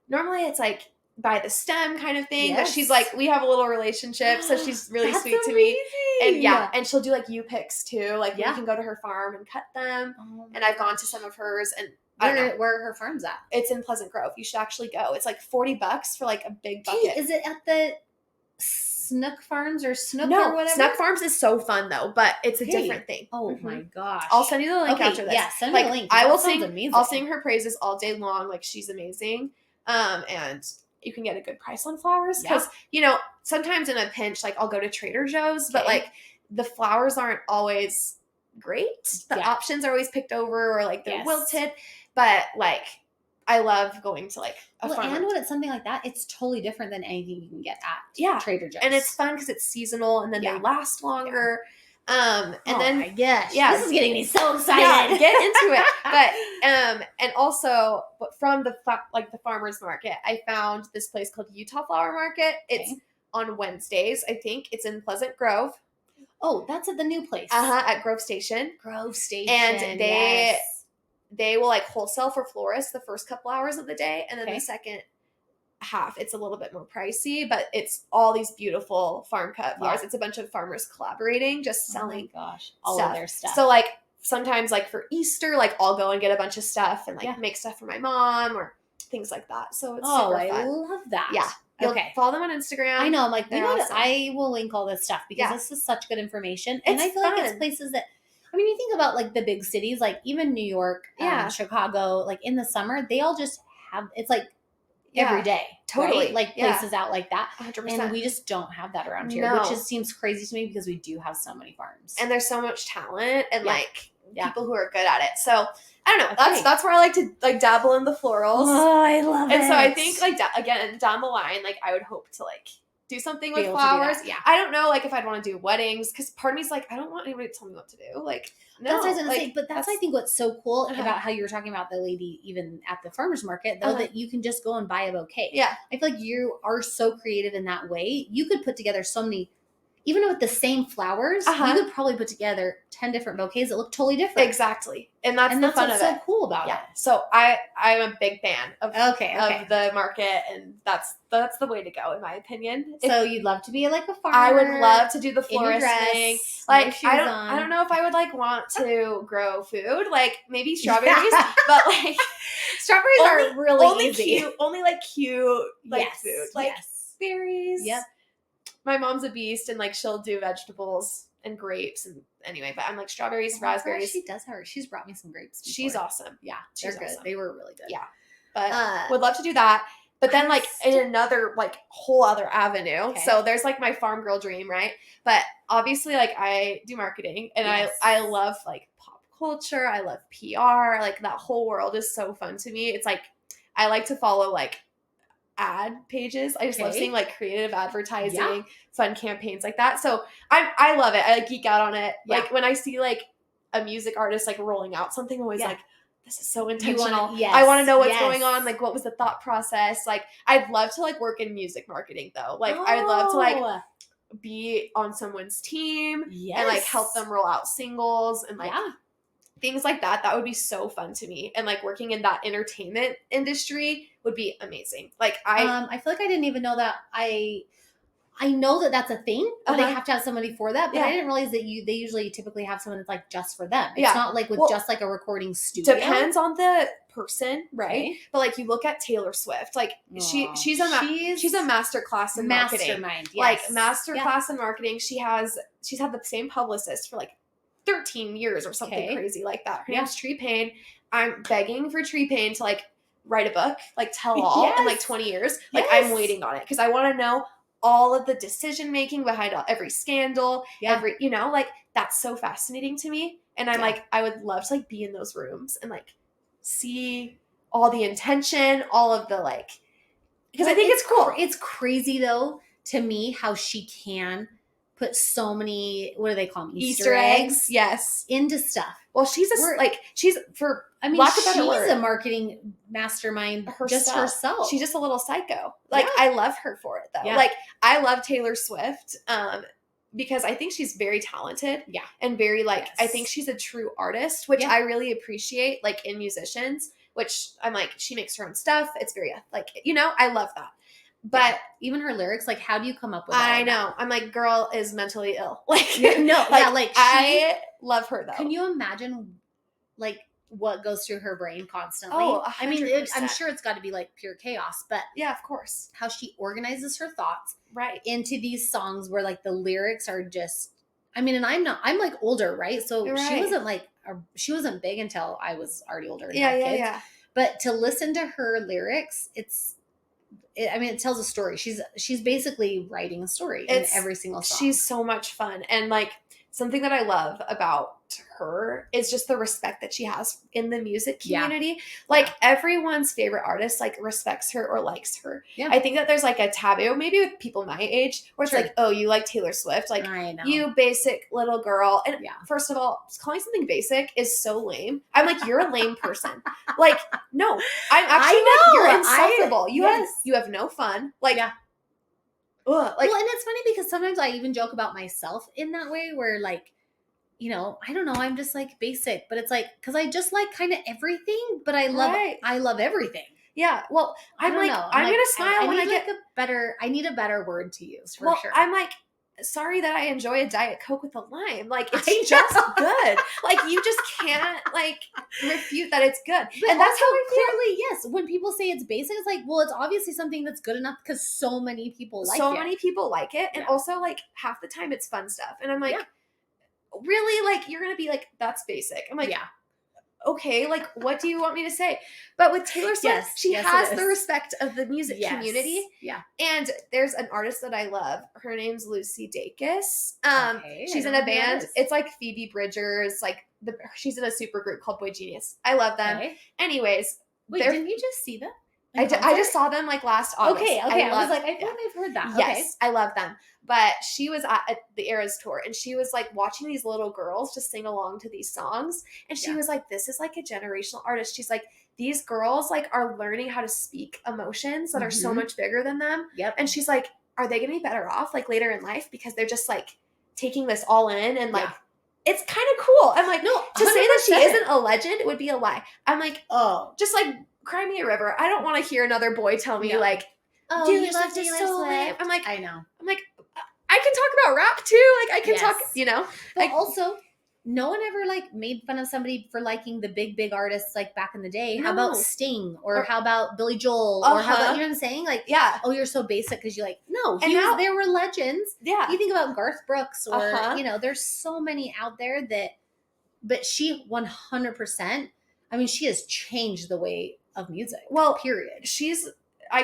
normally it's like by the stem kind of thing. But she's like, we have a little relationship. So she's really sweet to me. And and she'll do like U-picks too. Like you can go to her farm and cut them. And I've gone to some of hers and where are her farms at? It's in Pleasant Grove. You should actually go. It's like $40 for like a big bucket. Hey, is it at the Snook Farms or Snook or whatever? Snook Farms is so fun though, but it's a different thing. Oh my gosh. I'll send you the link after this. Yeah, send me the link. I will sing. I'll sing her praises all day long. Like she's amazing. And you can get a good price on flowers because sometimes in a pinch, like I'll go to Trader Joe's, but like the flowers aren't always great. The options are always picked over or like they're wilted. But like I love going to like a farmer. And when it's something like that, it's totally different than anything you can get at Trader Joe's. And it's fun because it's seasonal and then they last longer. And then my gosh, this is getting me so excited. Yeah, get into it. But and also from the farmers market, I found this place called Utah Flower Market. It's on Wednesdays, I think. It's in Pleasant Grove. Oh, that's at the new place. At Grove Station. And they will like wholesale for florists the first couple hours of the day, and then the second half it's a little bit more pricey, but it's all these beautiful farm cut flowers. It's a bunch of farmers collaborating, just selling all of their stuff. So like sometimes like for Easter, like I'll go and get a bunch of stuff and like make stuff for my mom or things like that. So it's super fun. I love that. Yeah. Follow them on Instagram. I know. I'm like, I will link all this stuff because this is such good information. And I feel like it's places that, I mean, you think about like the big cities, like even New York, Chicago, like in the summer, they all just have, it's like every day. Totally. Right? Like places out like that. 100%. And we just don't have that around here, which just seems crazy to me because we do have so many farms. And there's so much talent and like people who are good at it. So I don't know. That's where I like to like dabble in the florals. Oh, I love it. And so I think like again down the line, like I would hope to like do something with flowers. Yeah. I don't know like if I'd want to do weddings because part of me is like I don't want anybody to tell me what to do. Like no, that's what I was gonna say. But that's I think what's so cool about how you were talking about the lady even at the farmer's market though that you can just go and buy a bouquet. Yeah, I feel like you are so creative in that way. You could put together so many. Even with the same flowers, you could probably put together 10 different bouquets that look totally different. Exactly. And that's the fun of it. That's what's so cool about it. So I'm a big fan of the market, and that's the way to go in my opinion. So you'd love to be like a farmer. I would love to do the florist thing. Like I don't know if I would like want to grow food, like maybe strawberries, but like strawberries are really easy. Cute, only like cute like food. Like berries. Yep. My mom's a beast and like she'll do vegetables and grapes and anyway, but I'm like strawberries, raspberries. She does her. She's brought me some grapes before. She's awesome. Yeah, they're good. Awesome. They were really good. Yeah. But would love to do that. But then like in another like whole other avenue. Okay. So there's like my farm girl dream, right? But obviously like I do marketing and I love like pop culture. I love PR. Like that whole world is so fun to me. It's like I like to follow like ad pages. I just love seeing like creative advertising, fun campaigns like that. So I love it. I like geek out on it. Yeah. Like when I see like a music artist like rolling out something, I'm always like, this is so intentional. I want to know what's going on. Like what was the thought process? Like I'd love to like work in music marketing though. Like I'd love to like be on someone's team and like help them roll out singles and like things like that. That would be so fun to me. And like working in that entertainment industry would be amazing. Like I feel like I didn't even know that. I know that that's a thing. They have to have somebody for that, but I didn't realize that they usually typically have someone that's like just for them. It's not like with just like a recording studio. Depends on the person, right? Okay. But like you look at Taylor Swift, like she's a master class in marketing. Mastermind, like master class in marketing. She's had the same publicist for like 13 years or something crazy like that. Her name's Tree Payne. I'm begging for Tree Payne to like write a book, like tell all in like 20 years. Like I'm waiting on it because I want to know all of the decision making behind every scandal, every, like that's so fascinating to me. And I'm like, I would love to like be in those rooms and like see all the intention, all of the like, because I think it's cool. It's crazy though to me how she can put so many, what do they call them? Easter eggs. Yes. Into stuff. Well, she's she's a marketing mastermind just herself. She's just a little psycho. Like, I love her for it, though. Yeah. Like, I love Taylor Swift because I think she's very talented. Yeah. And very, I think she's a true artist, which I really appreciate, like, in musicians, which I'm like, she makes her own stuff. It's very, I love that. But even her lyrics, like, how do you come up with I know. I'm like, girl is mentally ill. Like, I love her, though. Can you imagine, like, what goes through her brain constantly? Oh, 100%. I mean, I'm sure it's got to be, like, pure chaos, but... Yeah, of course. How she organizes her thoughts into these songs where, like, the lyrics are just... I mean, and I'm, like, older, right? So she wasn't, like... She wasn't big until I was already older and had kids. Yeah. But to listen to her lyrics, it tells a story. She's basically writing a story in every single song. She's so much fun. And like something that I love about her is just the respect that she has in the music community. Like everyone's favorite artist like respects her or likes her. Yeah. I think that there's like a taboo maybe with people my age where it's like, oh, you like Taylor Swift, like you basic little girl. And first of all, calling something basic is so lame. I'm like, you're a lame person. Like, no, I'm actually like, you're insufferable. You have no fun. Like, well, and it's funny because sometimes I even joke about myself in that way where like, I don't know, I'm just like basic, but it's like, cause I just like kind of everything, but I love everything. Yeah. Well, I'm going to smile when I get I need a better word to use for sure. I'm like, sorry that I enjoy a Diet Coke with a lime. Like, it's just good. Like, you just can't, like, refute that it's good. But and that's how I clearly, yes, when people say it's basic, it's like, well, it's obviously something that's good enough because so many people like it. So many people like it. And also, like, half the time it's fun stuff. And I'm like, really? Like, you're going to be like, that's basic. I'm like, okay, like, what do you want me to say? But with Taylor Swift, she has the respect of the music community. Yeah. And there's an artist that I love. Her name's Lucy Dacus. She's in a band. It's like Phoebe Bridgers. Like, she's in a super group called Boy Genius. I love them. Okay. Anyways. Wait, didn't you just see them? I just saw them like last August. Okay. I was like, I feel like I've heard that. Yes, okay. I love them. But she was at the Eras tour, and she was like watching these little girls just sing along to these songs. And she was like, this is like a generational artist. She's like, these girls like are learning how to speak emotions that are so much bigger than them. Yep. And she's like, are they going to be better off like later in life because they're just like taking this all in and like, it's kind of cool. I'm like, no, to 100%. Say that she isn't a legend would be a lie. I'm like, oh, just like cry me a river. I don't want to hear another boy tell me like, oh, dude, you love Taylor Swift. I'm like, I know. I'm like, I can talk about rap too. Like I can talk, you know. But also, no one ever like made fun of somebody for liking the big artists like back in the day. No. How about Sting or how about Billy Joel or how about, you know what I'm saying? Like, oh, you're so basic because you like, no, there were legends. Yeah. You think about Garth Brooks or, you know, there's so many out there but she 100%, I mean, she has changed the way of music. Well, period. I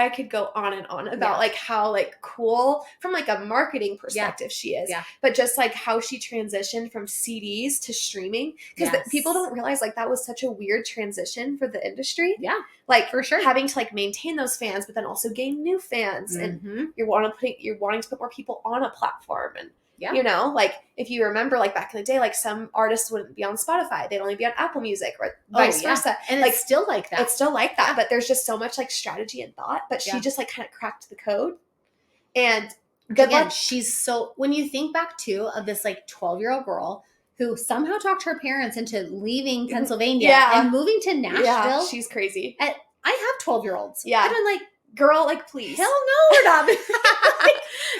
could go on and on about like how like cool from like a marketing perspective she is, but just like how she transitioned from CDs to streaming because people don't realize like that was such a weird transition for the industry. Yeah, like for sure, having to like maintain those fans, but then also gain new fans, and you're wanting to put more people on a platform and. Yeah. You know, like if you remember, like back in the day, like some artists wouldn't be on Spotify; they'd only be on Apple Music, or vice versa. And like, it's still like that. It's still like that, but there's just so much like strategy and thought. But she just like kind of cracked the code. And good luck. She's so. When you think back too of this like 12-year-old girl who somehow talked her parents into leaving Pennsylvania and moving to Nashville. Yeah, she's crazy. I have 12-year-olds. Yeah, I've been like, girl, like please. Hell no, we're not.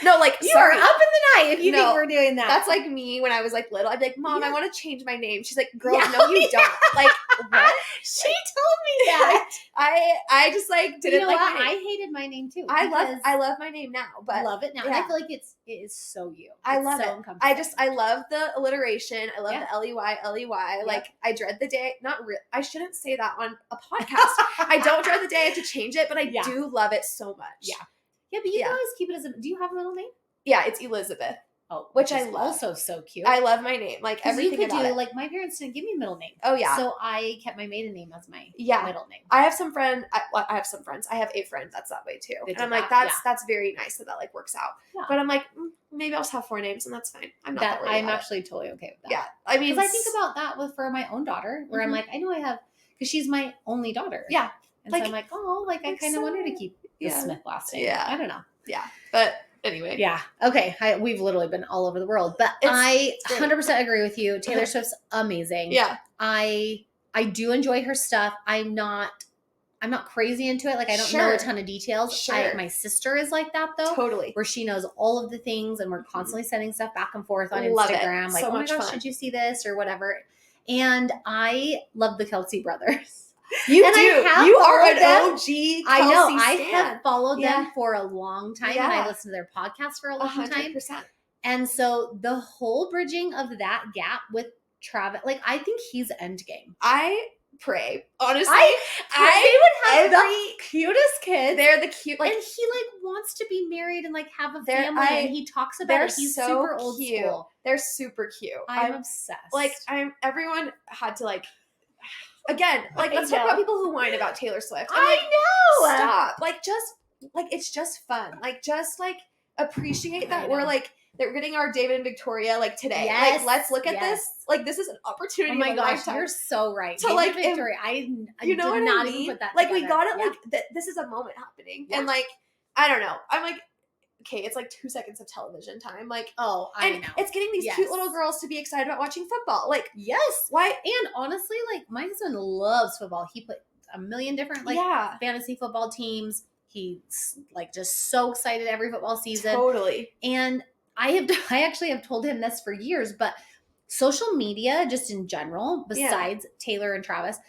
No, like you are up in the night if you think we're doing that. That's like me when I was like little. I'd be like, Mom, I want to change my name. She's like, girl, no, you don't. Like what? She told me that. I just like didn't you know like what? my name. I hated my name too. I love my name now, but love it now. And I feel like it is so you. I love it. I love the alliteration. I love the LEY. Yep. Like I dread the day. I shouldn't say that on a podcast. I don't dread the day I have to change it, but I do love it so much. Yeah. Yeah, but you can always keep it as do you have a middle name? Yeah, it's Elizabeth. Oh, which I love. Also so cute. I love my name. Like everything you could about do, it. Like my parents didn't give me a middle name. Oh yeah. So I kept my maiden name as my middle name. I have some friends. I have some friends. I have a friend that's that way too. And I'm like, that's very nice that like works out. Yeah. But I'm like, maybe I'll just have 4 names and that's fine. I'm not that worried. I'm actually totally okay with that. Yeah. I mean, because I think about that for my own daughter, where I'm like, I know I have because she's my only daughter. Yeah. And so I'm like, oh, like I kind of want her to keep the Smith last name. Yeah. I don't know. Yeah. But anyway. Yeah. Okay. We've literally been all over the world, but I 100% agree with you. Taylor Swift's amazing. Yeah. I do enjoy her stuff. I'm not crazy into it. Like I don't know a ton of details. Sure. My sister is like that though. Totally. Where she knows all of the things and we're constantly sending stuff back and forth on Instagram. Like, so oh my gosh, did you see this or whatever? And I love the Kelsey brothers. You and do. You are an OG Kelsey I know. stan. I have followed them for a long time, and I listened to their podcast for a long 100%. time. And so the whole bridging of that gap with Travis, like I think he's endgame. I pray honestly. They would have the cutest kids. They're the cute, like, and he like wants to be married and like have a family. And he talks about it. He's so super old school. They're super cute. I'm obsessed. Like everyone had to like. Again, like let's talk about people who whine about Taylor Swift. I know. Stop. Like it's just fun. Like just like appreciate that we're like they're getting our David and Victoria like today. Yes. Like let's look at this. Like this is an opportunity. Oh my gosh, lifetime. You're so right. So David like Victoria, I you know did what not I mean? even put that like together. We got it. Like this is a moment happening, and like I don't know. I'm like. Okay, it's like 2 seconds of television time. Like, I know. It's getting these cute little girls to be excited about watching football. Like, yes. Why? And honestly, like, my husband loves football. He put a million different, like, fantasy football teams. He's, like, just so excited every football season. Totally. And I actually have told him this for years, but social media, just in general, besides Taylor and Travis,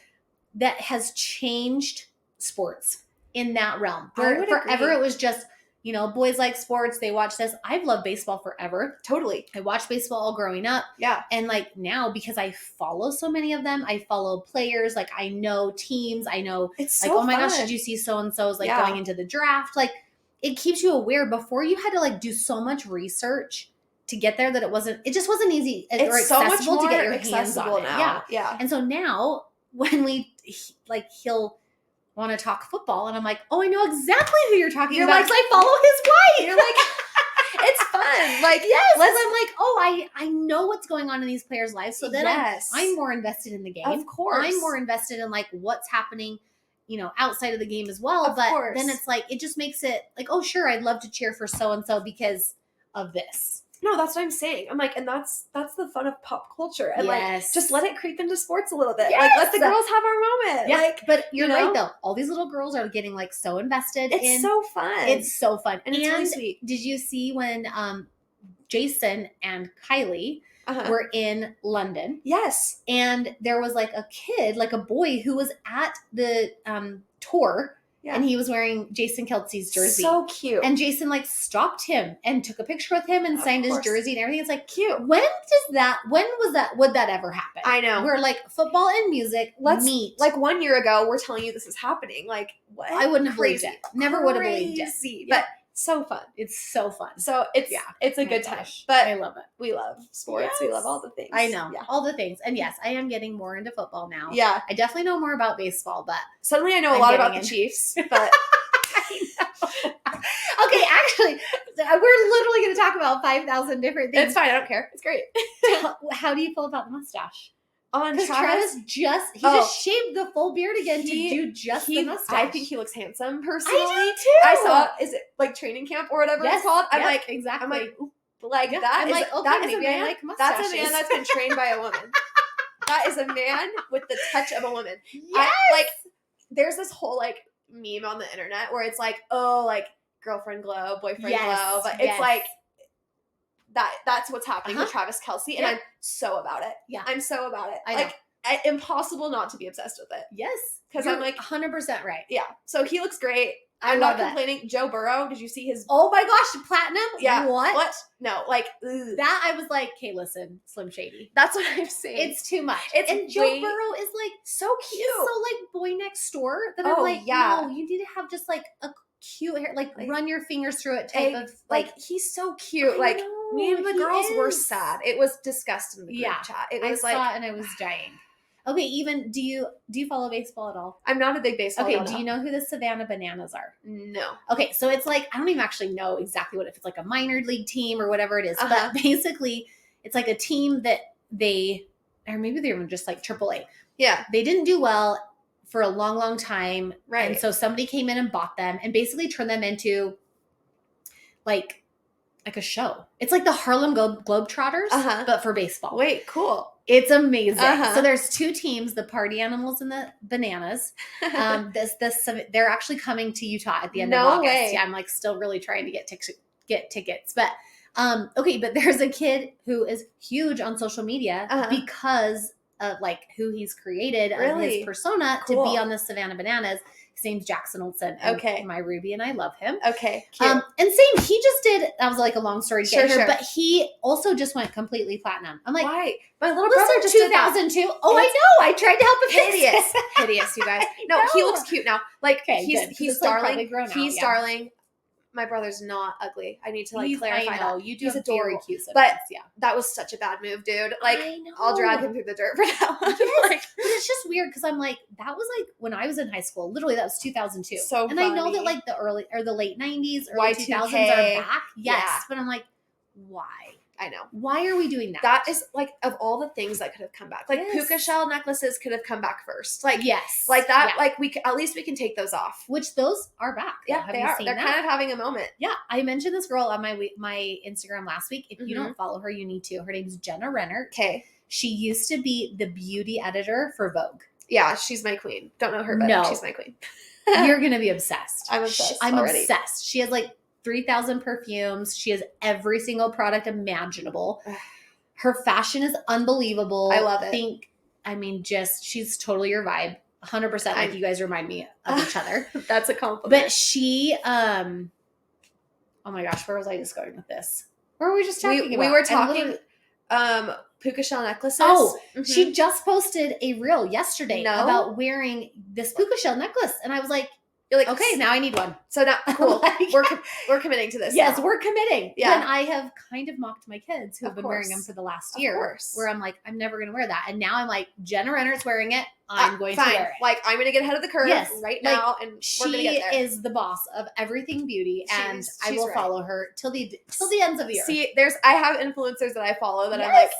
that has changed sports in that realm. Where forever it was just you know, boys like sports. They watch this. I've loved baseball forever. Totally. I watched baseball all growing up. Yeah. And like now, because I follow so many of them, I follow players. Like I know teams. I know it's like, so oh my fun. gosh, did you see so-and-so's like going into the draft? Like it keeps you aware. Before you had to like do so much research to get there that it just wasn't easy or it's so much accessible more to get your hands on it. now. Yeah. And so now when he'll want to talk football and I'm like, oh, I know exactly who you're talking about because I follow his wife. You're like, it's fun. Like, yes. I'm like, oh, I know what's going on in these players' lives. So then I'm more invested in the game. Of course. I'm more invested in like what's happening, you know, outside of the game as well. But then it's like, it just makes it like, oh, sure, I'd love to cheer for so-and-so because of this. No, that's what I'm saying. I'm like, and that's the fun of pop culture. And like, just let it creep into sports a little bit. Yes. Like, let the girls have our moment. Yeah. Like, but you're right though. All these little girls are getting like so invested. It's so fun. It's so fun. And it's really sweet. Did you see when Jason and Kylie were in London? Yes. And there was like a kid, like a boy who was at the tour. Yeah. And he was wearing Jason Kelce's jersey. So cute. And Jason like stopped him and took a picture with him and signed his jersey and everything. It's like cute. Would that ever happen? I know. Where like football and music meet. Like 1 year ago, we're telling you this is happening. Like what? I wouldn't have believed it. Never would have believed it. But so fun. It's so fun. So it's a good time. But I love it. We love sports. Yes. We love all the things. I know. Yeah. All the things. And yes, I am getting more into football now. Yeah. I definitely know more about baseball, but suddenly I know a lot about the Chiefs. But I know. Okay, actually, we're literally going to talk about 5,000 different things. It's fine. I don't care. It's great. How do you feel about the mustache? Because Travis just shaved the full beard again to do just the mustache. I think he looks handsome personally. I do too. I saw, is it like training camp or whatever it's called? I'm like, exactly. I'm like that is a man. That's a man that's been trained by a woman. That is a man with the touch of a woman. Yes. There's this whole like meme on the internet where it's like, oh, like girlfriend glow, boyfriend glow, but it's like that's what's happening with Travis Kelce, and I'm so about it. Yeah, I'm so about it. I know. Impossible not to be obsessed with it. Yes, because I'm like 100% right. Yeah, so he looks great. I'm not complaining. Joe Burrow, did you see his? Oh my gosh, platinum! Yeah, what? No, like that. I was like, okay, listen, Slim Shady. That's what I'm saying. It's too much. And Joe Burrow is like so cute, so like boy next door. That I'm like, no, you need to have just like a cute hair, like run your fingers through it type of like he's so cute. Like me and the girls were sad. It was disgusting in the group chat. It was I saw it and I was dying. Okay, even do you follow baseball at all? I'm not a big baseball. Okay, do you know who the Savannah Bananas are? No. Okay, so it's like I don't even actually know exactly if it's like a minor league team or whatever it is, but basically it's like a team that or maybe they're even just like AAA. Yeah, they didn't do well for a long, long time, right? And so somebody came in and bought them and basically turned them into like a show. It's like the Harlem Globetrotters, but for baseball. Wait, cool. It's amazing. So there's two teams, the Party Animals and the Bananas. They're actually coming to Utah at the end of August. Way. Yeah, I'm like still really trying to get tickets. But okay, but there's a kid who is huge on social media because of like who he's created of his persona to be on the Savannah Bananas. His name's Jackson Olsen. My Ruby, and I love him. Okay, cute. And same, he just did. That was like a long story to get here, sure. but he also just went completely platinum. I'm like, why? My little brother just 2002. Oh, I know. I tried to help him. Hideous, you guys. No, he looks cute now. Like he's darling. Like grown he's out, darling. My brother's not ugly. I need to clarify that. He's adorable. Cute but that was such a bad move, dude. Like, I'll drag him through the dirt for that one. But it's just weird because I'm like, that was like when I was in high school. Literally, that was 2002. So and funny. I know that like the early or the late 90s, early 2000s are back. Yes, but I'm like, why? I know. Why are we doing that? That is like of all the things that could have come back. Like puka shell necklaces could have come back first. Like like that. Yeah. Like at least we can take those off. Which those are back. Yeah, they are. They're kind of having a moment. Yeah, I mentioned this girl on my Instagram last week. If you don't follow her, you need to. Her name's Jenna Renner. Okay. She used to be the beauty editor for Vogue. Yeah, she's my queen. Don't know her, but she's my queen. You're gonna be obsessed. I'm obsessed. I'm obsessed. She has like 3,000 perfumes. She has every single product imaginable. Her fashion is unbelievable. I love it. She's totally your vibe. 100%. Like you guys remind me of each other. That's a compliment. But she, Oh my gosh, where was I just going with this? Where were we just talking about? We were talking puka shell necklaces. Oh, she just posted a reel yesterday about wearing this puka shell necklace. And I was like, you're like, okay, now I need one. So now, cool. We're committing to this. Yes, now. We're committing. Yeah. And I have kind of mocked my kids who have been wearing them for the last year. Where I'm like, I'm never going to wear that. And now I'm like, Jenna Renner's wearing it. I'm going to wear it. Like, I'm going to get ahead of the curve right now. And we're going to get there. She is the boss of everything beauty. And I will follow her till the ends of the earth. See, I have influencers that I follow that I'm like,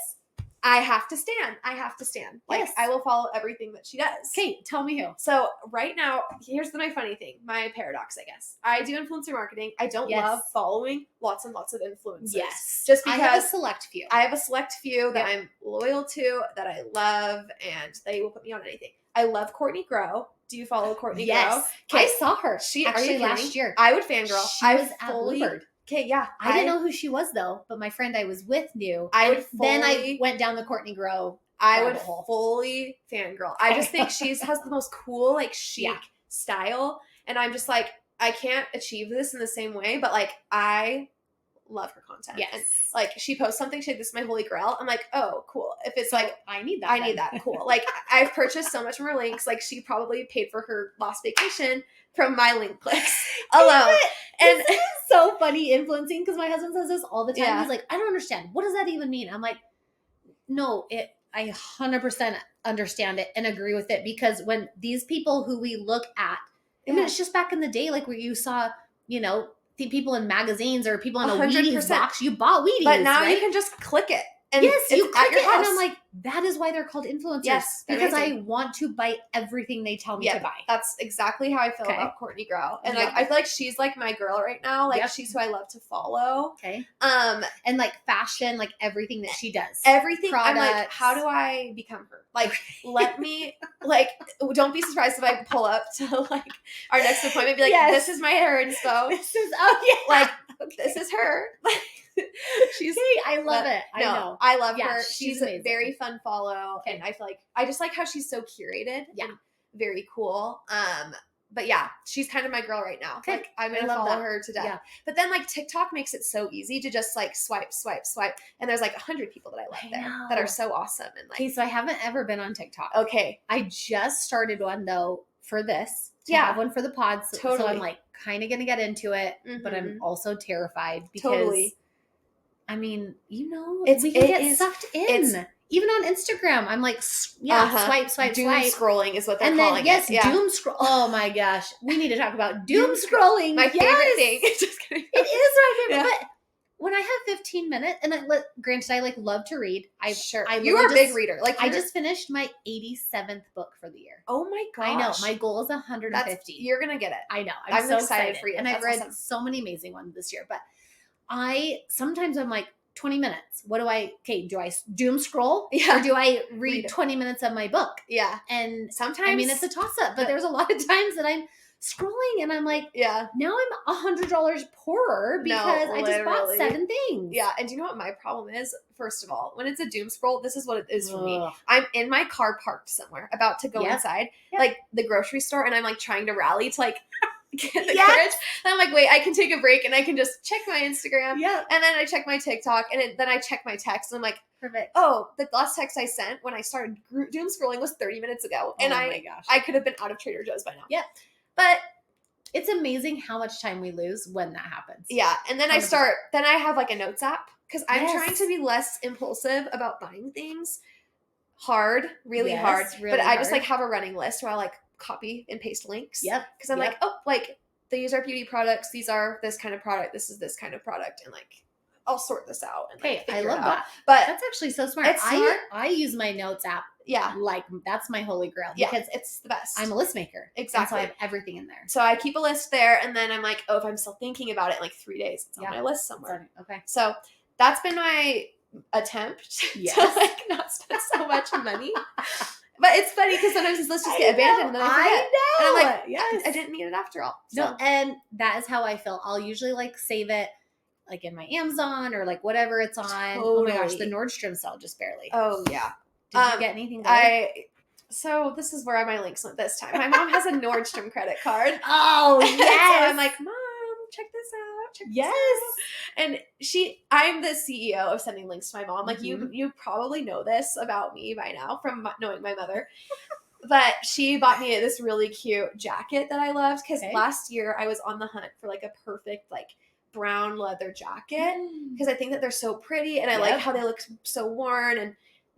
I have to stand. Like, I will follow everything that she does. Okay, tell me who. So right now, here's my funny thing, my paradox, I guess. I do influencer marketing. I don't love following lots and lots of influencers. Yes. Just because I have a select few that I'm loyal to, that I love, and they will put me on anything. I love Courtney Grow. Do you follow Courtney Grow? Yes. I saw her. She actually last year. I would fangirl. She was at Bluebird. Okay, yeah. I didn't know who she was though, but my friend I was with knew. Then I went down the Courtney Grow. I would fully fangirl. I just think she has the most cool, like, chic style. And I'm just like, I can't achieve this in the same way, but like, I love her content. Yes. And like, she posts something, she's like, this is my holy grail. I'm like, oh, cool. If it's like, I need that. Cool. Like, I've purchased so much from her links. Like, she probably paid for her last vacation from my link clicks alone. And this is so funny influencing, because my husband says this all the time. Yeah. He's like, I don't understand. What does that even mean? I'm like, no, I 100% understand it and agree with it, because when these people who we look at, I mean, it's just back in the day, like where you saw, people in magazines or people in a 100%. Wheaties box, you bought Wheaties. But now you can just click it. And you click it, house. And I'm like, that is why they're called influencers. Yes, because I want to buy everything they tell me to buy. That's exactly how I feel about Courtney Grow. And like, I feel like she's like my girl right now. Like, she's who I love to follow. Okay. And like fashion, like everything that she does. Everything. Products. I'm like, how do I become her? Like, let me, like, don't be surprised if I pull up to like our next appointment and be like, this is my hair inspo. Like, this is her. She's I love it. I know. I love her. She's a very fun follow. And I feel like I just like how she's so curated. Yeah. And very cool. But yeah, she's kind of my girl right now. Like, I'm gonna follow her to death. Yeah. But then like TikTok makes it so easy to just like swipe. And there's like 100 people that I like there that are so awesome. And like, okay, so I haven't ever been on TikTok. Okay. I just started one though for this. To have one for the pods. Totally. So I'm like kind of gonna get into it, but I'm also terrified because I mean, we can get sucked in. Even on Instagram, I'm like, swipe. Doom scrolling is what they're calling it. Yes, doom scroll. Oh my gosh. We need to talk about doom scrolling. My favorite thing. Just kidding. It is my favorite. But when I have 15 minutes, and granted, I like love to read. You are a big reader. Like, I just finished my 87th book for the year. Oh my gosh. I know. My goal is 150. You're going to get it. I know. I'm so excited for you. And I've read so many amazing ones this year, but sometimes I'm like, 20 minutes. Do I doom scroll? Yeah. Or do I read 20 minutes of my book? Yeah. And sometimes, I mean, it's a toss up, but there's a lot of times that I'm scrolling and I'm like, now I'm $100 poorer because I just bought 7 things. Yeah. And do you know what my problem is? First of all, when it's a doom scroll, this is what it is for me. I'm in my car parked somewhere about to go inside, like the grocery store, and I'm like trying to rally to like get the courage. And I'm like, wait, I can take a break and I can just check my Instagram. Yeah. And then I check my TikTok and then I check my text and I'm like, perfect. Oh, the last text I sent when I started doom scrolling was 30 minutes ago. And my gosh. I could have been out of Trader Joe's by now. Yeah. But it's amazing how much time we lose when that happens. Yeah. And then 100%. I have like a notes app because I'm trying to be less impulsive about buying things. Really hard. But I just like have a running list where I like copy and paste links. Yep. Because I'm like, oh, like these are beauty products. These are this kind of product. This is this kind of product. And like, I'll sort this out. And hey, I love that. But that's actually so smart. It's smart. I use my notes app. Yeah. Like that's my holy grail. Yeah. Because it's the best. I'm a list maker. Exactly. So I have everything in there. So I keep a list there. And then I'm like, oh, if I'm still thinking about it in like 3 days, it's on my list somewhere. Okay. So that's been my attempt to like not spend so much money. But it's funny because sometimes these lists just get abandoned and then I forget. And I'm like, I didn't need it after all. So. No, and that is how I feel. I'll usually like save it like in my Amazon or like whatever it's on. Totally. Oh my gosh, the Nordstrom sale just barely. Oh yeah. Did you get anything good? So this is where my links went this time. My mom has a Nordstrom credit card. Oh yes. So I'm like, Mom, check this out. check Yes. this out. And I'm the CEO of sending links to my mom. Like you probably know this about me by now from knowing my mother. But she bought me this really cute jacket that I loved because last year I was on the hunt for like a perfect like brown leather jacket because I think that they're so pretty and I like how they look so worn, and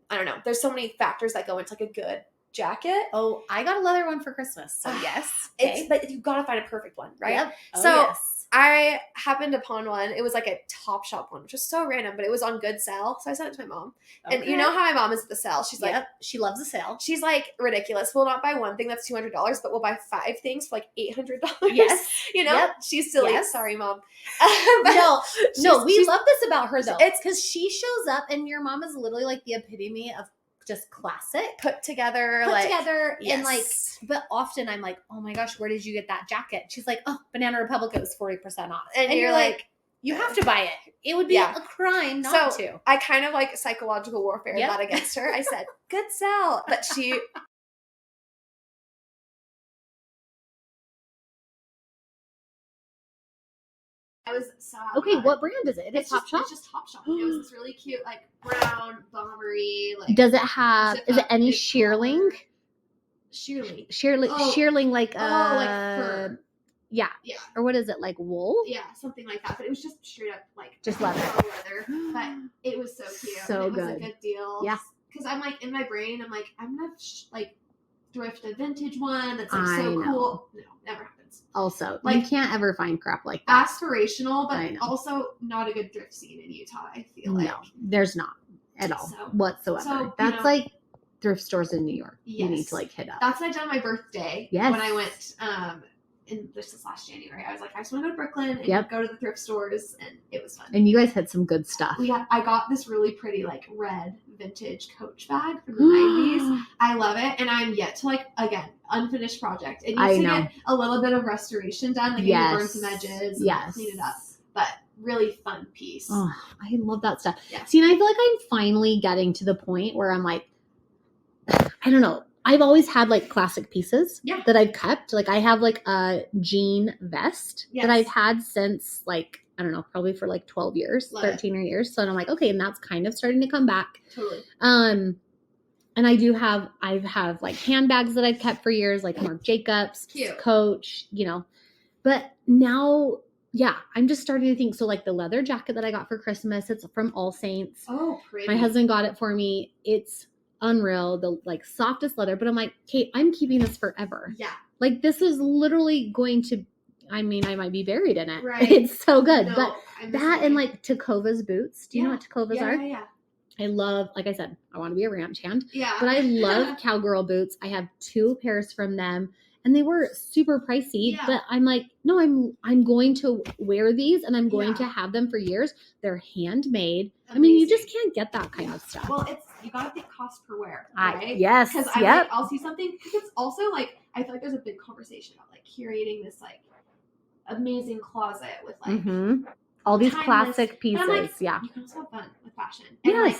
I don't know. There's so many factors that go into like a good jacket. Oh, I got a leather one for Christmas, so yes. But you've got to find a perfect one, right? Yep. So I happened upon one. It was like a Topshop one, which was so random, but it was on good sale. So I sent it to my mom. Okay. And you know how my mom is at the sale. She's like, she loves a sale. She's like, ridiculous. We'll not buy one thing that's $200, but we'll buy 5 things for like $800. Yes. You know, she's silly. Yes. Sorry, Mom. No, we love this about her though. It's because she shows up and your mom is literally like the epitome of just classic, put together, and like, but often I'm like, oh my gosh, where did you get that jacket? She's like, oh, Banana Republic, it was 40% off. And you're like, you have to buy it. It would be a crime not to. I kind of like psychological warfare that against her. I said, good sell. But she... I was sad. Okay, what brand is it? It's Topshop? It's just Topshop. It was this really cute, like, brown, bombery, like... Does it have... Is it any shearling? Shearling, like... like fur. Yeah. Or what is it, like wool? Yeah, something like that. But it was just straight up, like... Just leather. But it was so cute. So good. It was a good deal. Yeah. Because I'm, like, in my brain, I'm like, I'm going to, thrift a vintage one that's, like, so cool. No, never happens. Also, like, you can't ever find crap like that. Aspirational, but also not a good thrift scene in Utah, I feel like. No, there's not at all whatsoever. So, that's like thrift stores in New York. Yes. You need to like hit up. That's what I did on my birthday. Yes. When I went this was last January. I was like, I just want to go to Brooklyn and go to the thrift stores, and it was fun. And you guys had some good stuff. I got this really pretty like red vintage Coach bag from the 90s. I love it, and I'm yet to again unfinished project. It needs to get a little bit of restoration done, like maybe burn some edges, and clean it up. But really fun piece. Oh, I love that stuff. Yeah. See, and I feel like I'm finally getting to the point where I'm like, I don't know. I've always had like classic pieces that I've kept. Like I have like a jean vest that I've had since like, I don't know, probably for like 12 years, 13 years. So I'm like, okay. And that's kind of starting to come back. Totally. And I have like handbags that I've kept for years, like Marc Jacobs, Coach, but now, I'm just starting to think. So like the leather jacket that I got for Christmas, it's from All Saints. Oh, pretty. My husband got it for me. It's unreal, the like softest leather, but I'm like, Kate, I'm keeping this forever. Yeah. Like this is literally going to, I mean, I might be buried in it. Right. It's so good. No, but that and like Takova's boots. Do you know what Takova's are? Yeah. I love, like I said, I want to be a ranch hand. Yeah. But I love cowgirl boots. I have 2 pairs from them. And they were super pricey, but I'm like, no, I'm going to wear these and I'm going to have them for years. They're handmade. Amazing. I mean, you just can't get that kind of stuff. Well, you got to think cost per wear, right? Yes. Because I'll see something, because it's also like, I feel like there's a big conversation about like curating this like amazing closet with like all these classic pieces. Like, you can also have fun with fashion. And like,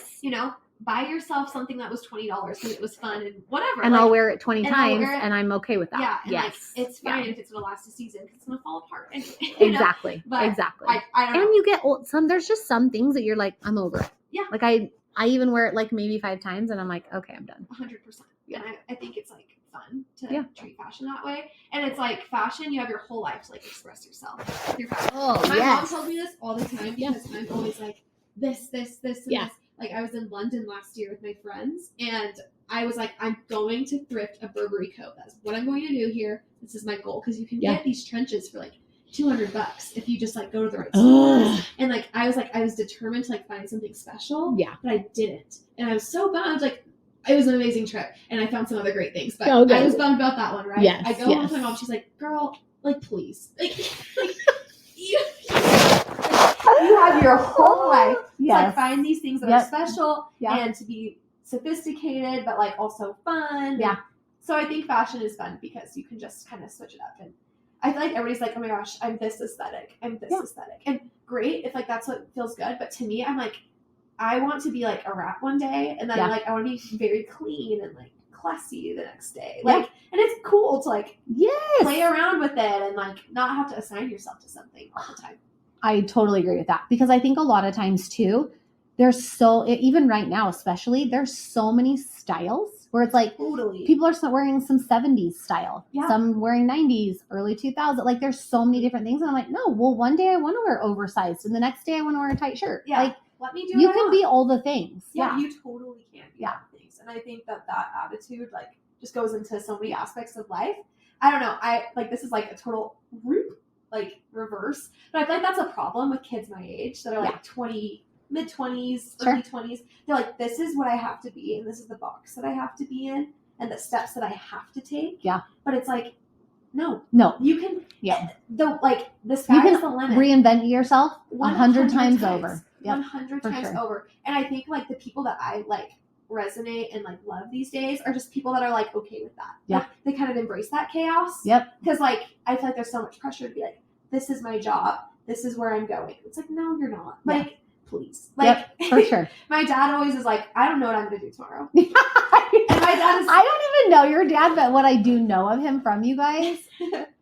buy yourself something that was $20 because it was fun and whatever. And I'll wear it 20 times and I'm okay with that. Yeah. And like, it's fine if it's going to last a season because it's going to fall apart. Exactly. Exactly. I don't know. And you get there's just some things that you're like, I'm over it. Yeah. Like I even wear it like maybe 5 times and I'm like, okay, I'm done. 100%. Yeah. And I think it's like fun to treat fashion that way. And it's like fashion, you have your whole life to like express yourself through fashion. Oh, my mom tells me this all the time because I'm always like this, and this. Like, I was in London last year with my friends, and I was like, I'm going to thrift a Burberry coat. That's what I'm going to do here. This is my goal, because you can get these trenches for, like, $200 if you just, like, go to the right stores. And, like, I was determined to, like, find something special. Yeah. But I didn't. And I was so bummed. Like, it was an amazing trip, and I found some other great things. But I was bummed about that one, right? Yes, I go home to my mom. She's like, girl, like, please. Like you have your whole life to like find these things that are special and to be sophisticated, but like also fun. Yeah. So I think fashion is fun because you can just kind of switch it up. And I feel like everybody's like, oh my gosh, I'm this aesthetic. I'm this aesthetic. And great if like that's what feels good. But to me, I'm like, I want to be like a rat one day, and then like I want to be very clean and like classy the next day. Like, and it's cool to like play around with it and like not have to assign yourself to something all the time. I totally agree with that, because I think a lot of times too, even right now, especially, there's so many styles where it's like people are wearing some 70s style, some wearing 90s, early 2000s. Like there's so many different things. And I'm like, no, well, one day I want to wear oversized and the next day I want to wear a tight shirt. Yeah. Like let me do you can be all the things. Yeah, you totally can be all the things. And I think that attitude like just goes into so many aspects of life. I don't know. This is like a total reverse, but I feel like that's a problem with kids my age that are like 20, mid-20s, early 20s. They're like, this is what I have to be, and this is the box that I have to be in, and the steps that I have to take. Yeah. But it's like, no. You can, the sky is the limit. Reinvent yourself 100 times over. 100 times over. And I think like the people that I like resonate and like love these days are just people that are like okay with that. Yeah. Like, they kind of embrace that chaos. Yep. Because like I feel like there's so much pressure to be like, this is my job. This is where I'm going. It's like, no, you're not. Like, please. Like, for sure. My dad always is like, I don't know what I'm going to do tomorrow. And my dad is. I don't even know your dad, but what I do know of him from you guys,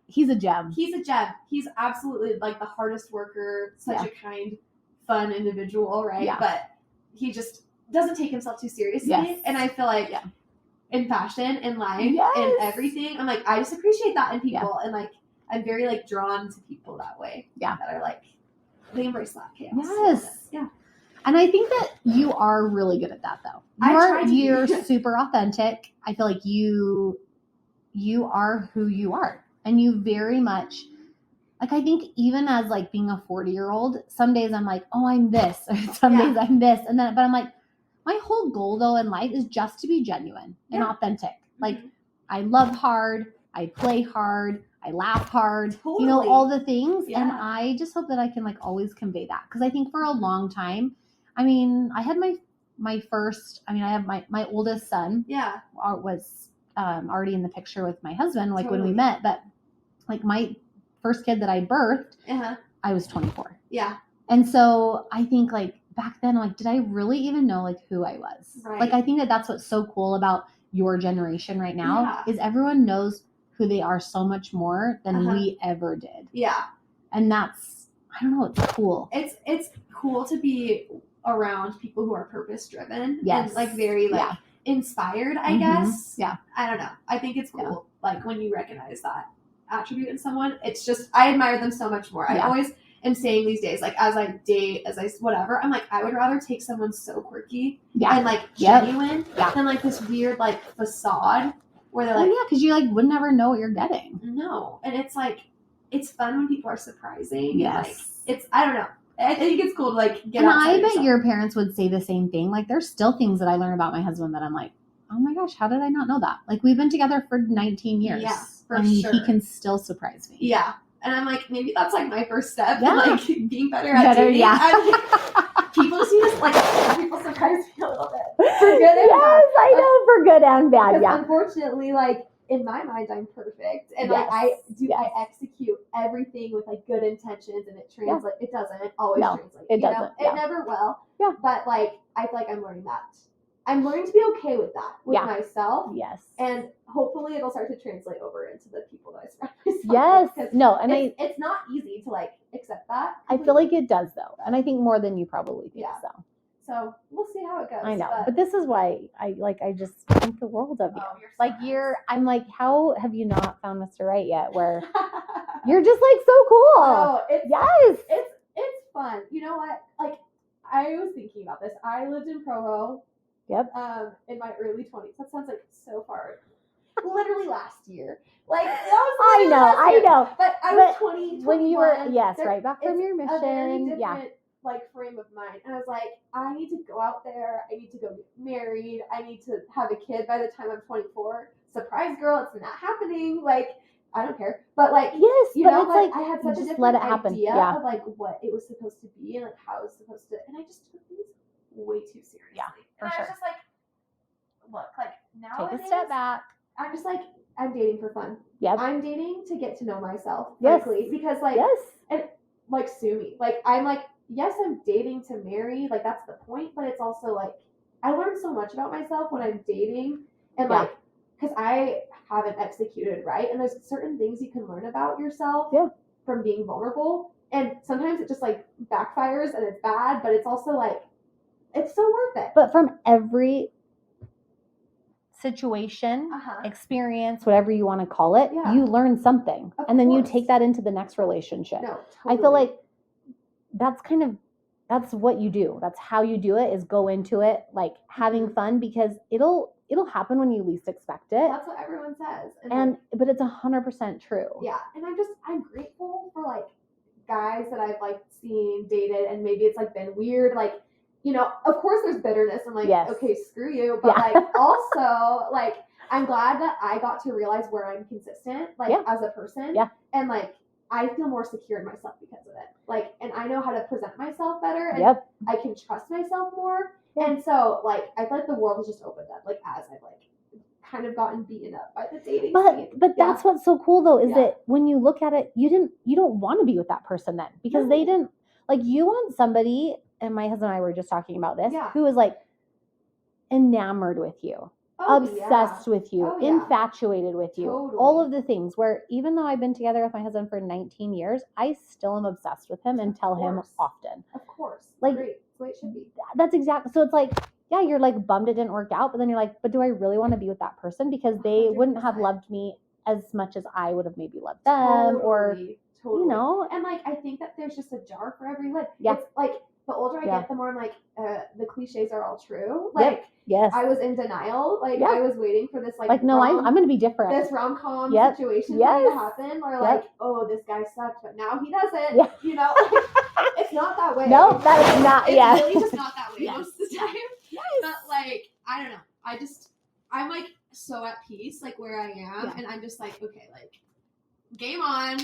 he's a gem. He's a gem. He's absolutely like the hardest worker, such a kind, fun individual, right? Yeah. But he just doesn't take himself too seriously. Yes. And I feel like in fashion, in life, in everything, I'm like, I just appreciate that in people. And like, I'm very like drawn to people that way. Yeah. That are like, they embrace that chaos. Yes. Yeah. And I think that you are really good at that though. You're super authentic. I feel like you are who you are. And you very much, like, I think even as like being a 40-year-old, some days I'm like, oh, I'm this. Or some days I'm this. And then, but I'm like, my whole goal though in life is just to be genuine and authentic. Like I love hard. I play hard. I laugh hard, all the things. Yeah. And I just hope that I can like always convey that. Cause I think for a long time, I mean, I had my first, I have my oldest son was already in the picture with my husband, like when we met, but like my first kid that I birthed, I was 24. Yeah. And so I think like back then, like, did I really even know like who I was? Right. Like, I think that that's what's so cool about your generation right now is everyone knows who they are so much more than we ever did. Yeah. And that's, I don't know, it's cool. It's cool to be around people who are purpose driven and like very like inspired, I guess. Yeah. I don't know. I think it's cool. Like when you recognize that attribute in someone, it's just, I admire them so much more. I always am saying these days, like as I date, whatever, I'm like, I would rather take someone so quirky and like genuine than like this weird like facade where they're like, because you like would never know what you're getting. No. And it's like, it's fun when people are surprising. Yes. Like, it's, I don't know. I think it's cool to like get outside. And I bet your parents would say the same thing. Like there's still things that I learn about my husband that I'm like, oh my gosh, how did I not know that? Like we've been together for 19 years. Yeah, for sure. He can still surprise me. Yeah. And I'm like, maybe that's like my first step in like being better at dating. Yeah. People just need to like, people surprise me a little bit. For good and bad. Yes, I know, for good and bad. Yeah. Unfortunately, like in my mind, I'm perfect. And like I execute everything with like good intentions and it translates. It doesn't always translate. It doesn't. It never will. Yeah. But like, I feel like I'm learning that. I'm learning to be okay with that, with myself. Yes. And hopefully it'll start to translate over into the people that I surround myself with. Yes. No, and it's not easy to like accept that. I feel like it does though. And I think more than you probably think so. So we'll see how it goes. I know. But this is why I just think the world of you. Oh, you're so like nice. I'm like, how have you not found Mr. Right yet? Where you're just like so cool. Oh, it's fun. You know what? Like I was thinking about this. I lived in Provo. Yep. In my early 20s. That sounds like so far. Literally last year. Like that was I know. But I was 20, when you were right back from your mission. A very different like frame of mind. And I was like, I need to go out there. I need to go get married. I need to have a kid by the time I'm 24. Surprise, girl, it's not happening. Like I don't care. But like you know, like I had such a different idea of like what it was supposed to be and like how it was supposed to, and I just took these way too seriously. Yeah, for sure. I was just like, look, like now take a step back. I'm just like, I'm dating for fun. Yep. I'm dating to get to know myself, frankly, because like, and like sue me. Like I'm like, yes, I'm dating to marry. Like that's the point, but it's also like I learned so much about myself when I'm dating, and like because I haven't executed right, and there's certain things you can learn about yourself from being vulnerable and sometimes it just like backfires and it's bad, but it's also like, it's so worth it. But from every situation, experience, whatever you want to call it, you learn something. And then you take that into the next relationship. No, totally. I feel like that's what you do. That's how you do it, is go into it like having fun, because it'll happen when you least expect it. That's what everyone says. But it's 100% true. Yeah. And I'm grateful for like guys that I've like seen, dated, and maybe it's like been weird. Like, you know, of course there's bitterness. I'm like, okay, screw you. But like also like, I'm glad that I got to realize where I'm consistent, like as a person. Yeah. And like, I feel more secure in myself because of it. Like, and I know how to present myself better, and I can trust myself more. And so like, I feel like the world has just opened up, like as I've like kind of gotten beaten up by the dating scene. But that's what's so cool though, is that when you look at it, you don't want to be with that person then, because they didn't, like, you want somebody, and my husband and I were just talking about this, who is like enamored with you. Obsessed with you, infatuated with you, all of the things, where even though I've been together with my husband for 19 years, I still am obsessed with him and tell him often. Of course. Like, great. That's the way it should be. That's exactly. So it's like, yeah, you're like bummed it didn't work out, but then you're like, but do I really want to be with that person? Because they 100%. Wouldn't have loved me as much as I would have maybe loved them, or, you know. And like, I think that there's just a jar for every lid. Yeah. It's like, the older I get, the more I'm like, the cliches are all true. Like, I was in denial. Like, I was waiting for this, like no, I'm going to be different. This rom-com situation to happen, or like, oh, this guy sucked, but now he doesn't. Yeah. You know, like, it's not that way. No, that is not. It's really just not that way most of the time. Yes. But like, I don't know. I'm like so at peace, like where I am, and I'm just like, okay, like, game on.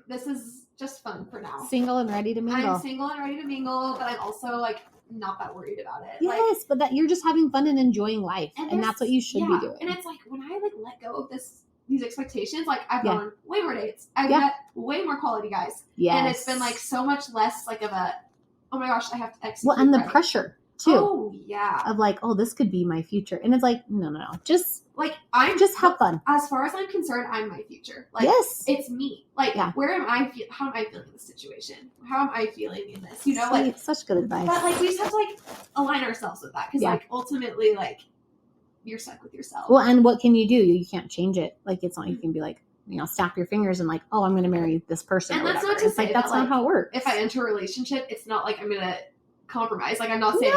This is just fun for now. Single and ready to mingle. I'm single and ready to mingle, but I'm also like not that worried about it. Yes, like, but that you're just having fun and enjoying life, and that's what you should be doing. And it's like, when I like let go of these expectations, like I've gone way more dates. I've met way more quality guys. Yes. And it's been like so much less like of a, oh my gosh, I have to execute. Well, and the pressure too. Oh yeah. Of like, oh, this could be my future. And it's like, no. Just like, just have fun. As far as I'm concerned, I'm my future. Like, it's me. Like, where am I? How am I feeling in this situation? How am I feeling in this? You know, like, such good advice. But like, we just have to like align ourselves with that, because like ultimately, like, you're stuck with yourself. Well, and what can you do? You can't change it. Like, it's not. You can be like, you know, snap your fingers and like, oh, I'm going to marry this person. And that's not to say that's not how it works. If I enter a relationship, it's not like I'm going to compromise. Like, I'm not saying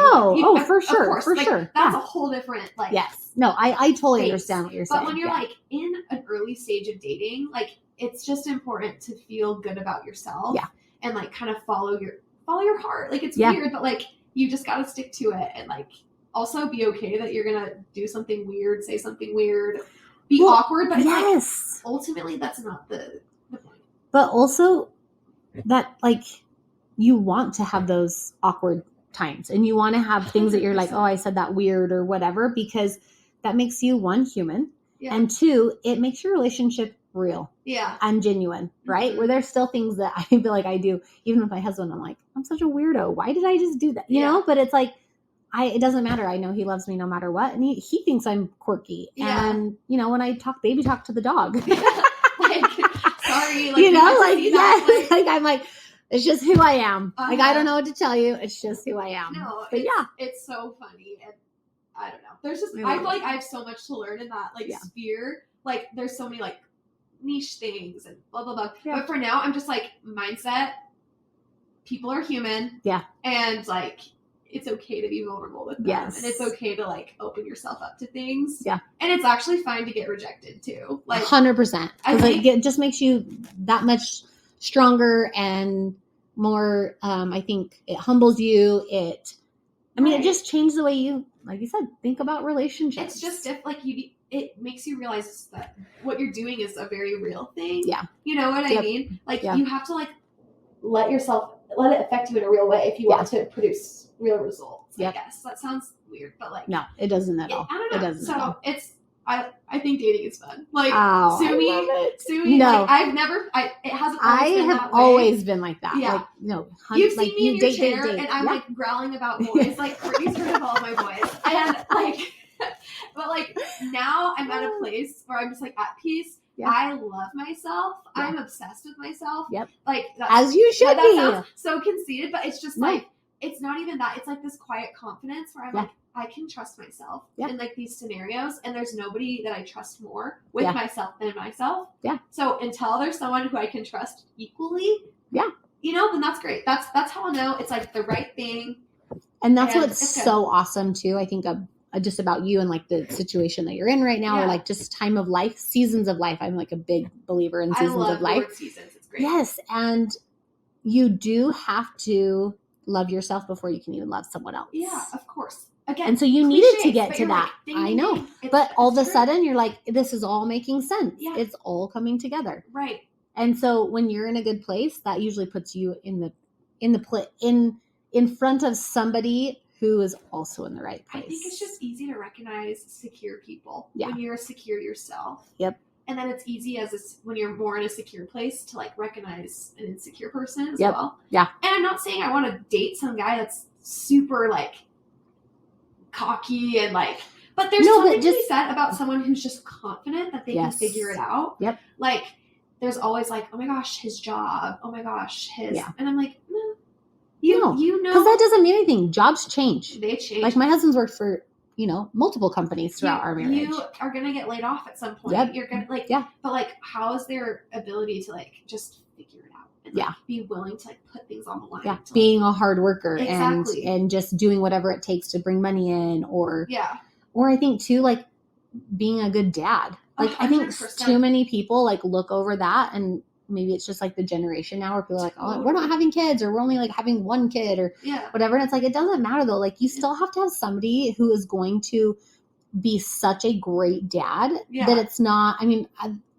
for sure. That's a whole different like. Yes. No, I totally understand what you're saying. But when you're like in an early stage of dating, like, it's just important to feel good about yourself. Yeah. And like kind of follow your heart. Like, it's weird, but like, you just got to stick to it, and like also be okay that you're gonna do something weird, say something weird, be awkward. But like, ultimately, that's not the point. But also that like, you want to have those awkward times, and you want to have things that you're like, oh, I said that weird or whatever, because that makes you, one, human, and two, it makes your relationship real and genuine, right? Where there's still things that I feel like I do, even with my husband, I'm like, I'm such a weirdo. Why did I just do that? You know, but it's like, it doesn't matter. I know he loves me no matter what. And he thinks I'm quirky. Yeah. And, you know, when I baby talk to the dog. Like, sorry. Like, you know, like, like, I'm like, it's just who I am. Like, I don't know what to tell you. It's just who I am. No, but it's so funny. And I don't know. There's just, I feel like I have so much to learn in that, like, sphere. Like, there's so many, like, niche things and blah, blah, blah. Yeah. But for now, I'm just like, mindset, people are human. Yeah. And, like, it's okay to be vulnerable with them. Yes. And it's okay to, like, open yourself up to things. Yeah. And it's actually fine to get rejected, too. Like, 100%. Because it just makes you that much stronger and more, I think it humbles you. It just changes the way you, like you said, think about relationships. It's just it makes you realize that what you're doing is a very real thing. Yeah. You know what I mean? Like, you have to, like, let it affect you in a real way if you want to produce real results. I guess that sounds weird, but like, no, it doesn't at all. I don't know. It doesn't. So it's, I think dating is fun. Like, sue me. No, like, it hasn't. I have always been like that. Yeah. Like, no, you've seen me in your chair, and I'm like growling about boys. Like, Courtney's heard of all my boys, and like, But like now I'm at a place where I'm just like at peace. Yeah. I love myself. Yeah. I'm obsessed with myself. Yep. Like as you should be. That sounds so conceited, but it's just like it's not even that. It's like this quiet confidence where I'm like, I can trust myself in like these scenarios, and there's nobody that I trust more with myself than myself. Yeah. So until there's someone who I can trust equally, then that's great. That's how I'll know it's like the right thing. And that's what's so awesome too. I think just about you and like the situation that you're in right now, or like just time of life, seasons of life. I'm like a big believer in seasons of life. The word seasons. It's great. Yes, and you do have to love yourself before you can even love someone else. Yeah, of course. Again, and so you needed to get to that. Like, I know. But all of a sudden you're like, this is all making sense. Yeah. It's all coming together. Right. And so when you're in a good place, that usually puts you in front of somebody who is also in the right place. I think it's just easy to recognize secure people when you're secure yourself. Yep. And then it's easy when you're more in a secure place to like recognize an insecure person as well. Yeah. And I'm not saying I want to date some guy that's super like cocky and like, but there's something to be said about someone who's just confident that they can figure it out. Yep. Like there's always like, oh my gosh, his job. Oh my gosh, his. Yeah. And I'm like, you know, because that doesn't mean anything. Jobs change. They change. Like my husband's worked for multiple companies throughout our marriage. You are gonna get laid off at some point. Yep. You're gonna but like, how is their ability to like just figure it out and like, be willing to like put things on the line? Yeah, being a hard worker and just doing whatever it takes to bring money in, or I think too like being a good dad. Like 100%. I think too many people like look over that, and maybe it's just like the generation now where people are like, oh, we're not having kids, or we're only like having one kid, or whatever. And it's like, it doesn't matter though. Like you still have to have somebody who is going to be such a great dad that it's not,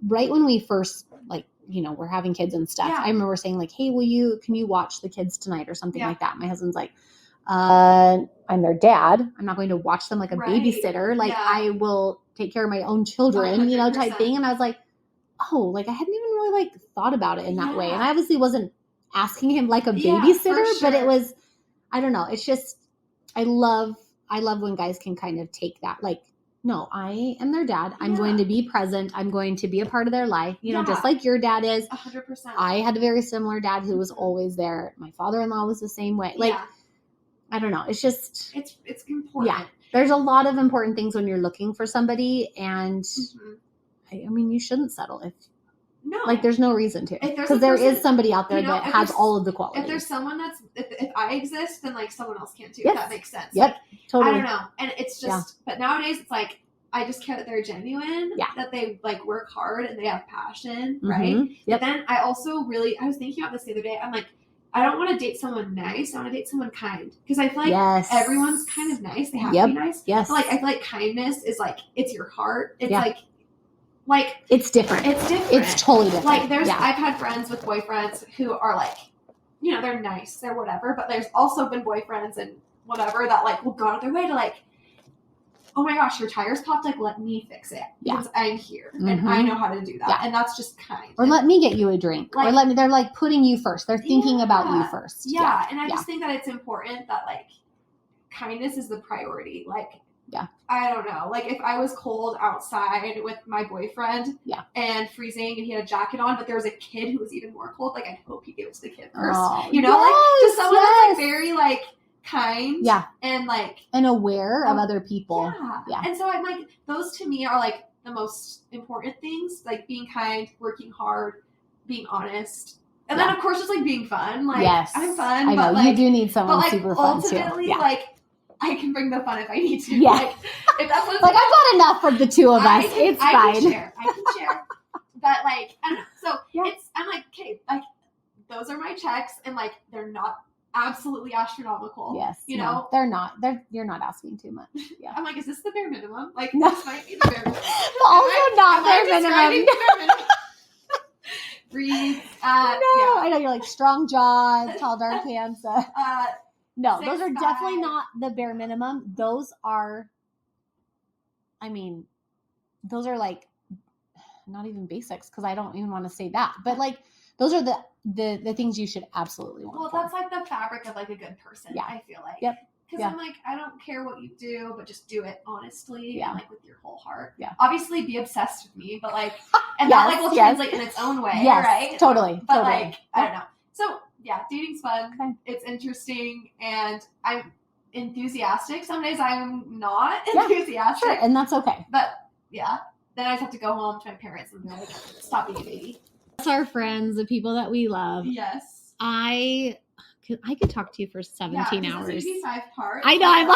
right when we first like, we're having kids and stuff, I remember saying like, hey, can you watch the kids tonight or something like that? My husband's like, I'm their dad. I'm not going to watch them like a babysitter. Like I will take care of my own children, 100%. Type thing. And I was like, oh, like I hadn't even really like thought about it in that way. And I obviously wasn't asking him like a babysitter, but it was, I don't know. It's just, I love when guys can kind of take that, like, no, I am their dad. I'm going to be present. I'm going to be a part of their life, just like your dad is. 100%. I had a very similar dad who was always there. My father-in-law was the same way. Like, I don't know. It's just, it's important. Yeah. There's a lot of important things when you're looking for somebody, and you shouldn't settle like there's no reason to, because there is somebody out there that has all of the qualities. If there's someone if I exist, then like someone else can too. If that makes sense. Yep. Like, totally. I don't know. And it's just, but nowadays it's like, I just care that they're genuine, that they like work hard and they have passion. Right. But then I also I was thinking about this the other day. I'm like, I don't want to date someone nice. I want to date someone kind, because I feel like everyone's kind of nice. They have to be nice. Yes. But like, I feel like kindness is like, it's your heart. It's like it's different. It's totally different. Like I've had friends with boyfriends who are like, they're nice, they're whatever, but there's also been boyfriends and whatever that like will go out of their way to like, oh my gosh, your tires popped, like let me fix it because I'm here and I know how to do that, and that's just kind. Or let me get you a drink, like, or they're like putting you first. They're thinking about you first. Yeah, and I just think that it's important that like kindness is the priority. Like. Yeah. I don't know. Like if I was cold outside with my boyfriend and freezing and he had a jacket on, but there was a kid who was even more cold, like I'd hope he gave it to the kid first. Like just someone that's like very like kind and like and aware of other people. Yeah. And so I'm like, those to me are like the most important things, like being kind, working hard, being honest. And then of course just like being fun. Like I'm fun. I know, but, like, you do need someone super fun too. Ultimately, like I can bring the fun if I need to. Yeah. Like, if that's what I've got enough for the two of us. It's fine. I can share. But like, I don't know. So I'm like, okay, like those are my checks, and like they're not absolutely astronomical. Yes. No, they're not. You're not asking too much. Yeah. I'm like, is this the bare minimum? Like this might be the bare minimum. But also not bare minimum. Breathe. I know you're like strong jaw, tall, dark, handsome. No, those are definitely not the bare minimum. Those are like not even basics, because I don't even want to say that. But like those are the things you should absolutely want. Well, that's like the fabric of like a good person. Yeah. I feel like. Yep. Because I'm like, I don't care what you do, but just do it honestly and like with your whole heart. Yeah. Obviously, be obsessed with me, but like, and that like will translate in its own way, right? Totally. But like, I don't know. So yeah, dating's fun. Okay. It's interesting, and I'm enthusiastic. Some days I'm not enthusiastic. Sure, and that's okay. But yeah, then I just have to go home to my parents and be like, stop being a baby. That's our friends, the people that we love. Yes. I could talk to you for 17 hours. It's a 5 part. I know. I'm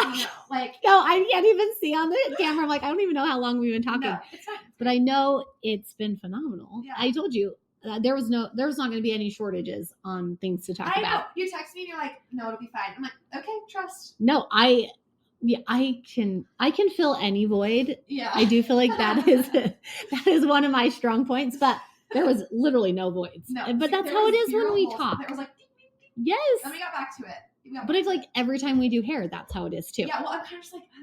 like, no, I can't even see on the camera. I'm like, I don't even know how long we've been talking. No, it's fine. But I know it's been phenomenal. Yeah. I told you there was not going to be any shortages on things to talk about. I know. You text me and you're like, no, it'll be fine. I'm like, okay, trust. No, I can fill any void. Yeah. I do feel like that is one of my strong points, but there was literally no voids. No, but that's how it is when we talk. There was like, yes. And we got back to it. But I feel like every time we do hair, that's how it is too. Yeah, well, I'm kind of just like, do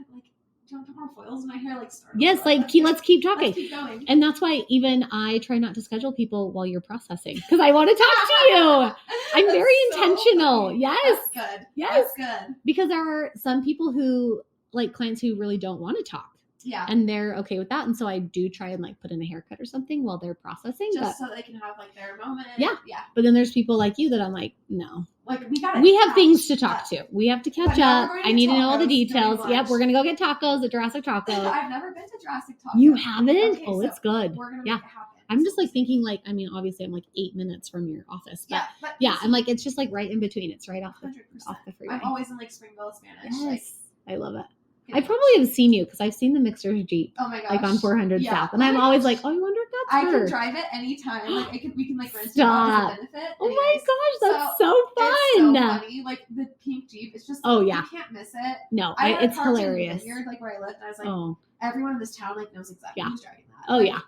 you want to put more foils in my hair? Like, start yes, like let's keep talking. Let's keep going. And that's why even I try not to schedule people while you're processing because I want to talk to you. I'm very intentional. Funny. Yes. That's good. Yes. That's good. Because there are some people who like clients who really don't want to talk. Yeah. And they're okay with that. And so I do try and like put in a haircut or something while they're processing. Just so they can have like their moment. Yeah. Yeah. But then there's people like you that I'm like, no. Like we have things to talk to. We have to catch up. I need to know all the details. Yep. We're going to go get tacos at Jurassic Taco. I've never been to Jurassic Taco. You haven't? Okay, oh, it's good. We're going to make it happen. I'm just like thinking like, I mean, obviously I'm like 8 minutes from your office, but yeah, I'm like, it's just like right in between. It's right off the freeway. I'm always in like Springville, Spanish. Yes. I love it. I probably have seen you because I've seen the Mixer's Jeep. Oh my gosh. Like on 400 South. And I'm always like, oh, I wonder if that's her. I can drive it anytime. Like we can like rent it out as a benefit. Oh my gosh, that's so fun. It's so funny. Like the pink Jeep, it's just you can't miss it. No, it's hilarious. In like where I lived, and I was like, everyone in this town like knows exactly who's driving that. Oh like, yeah.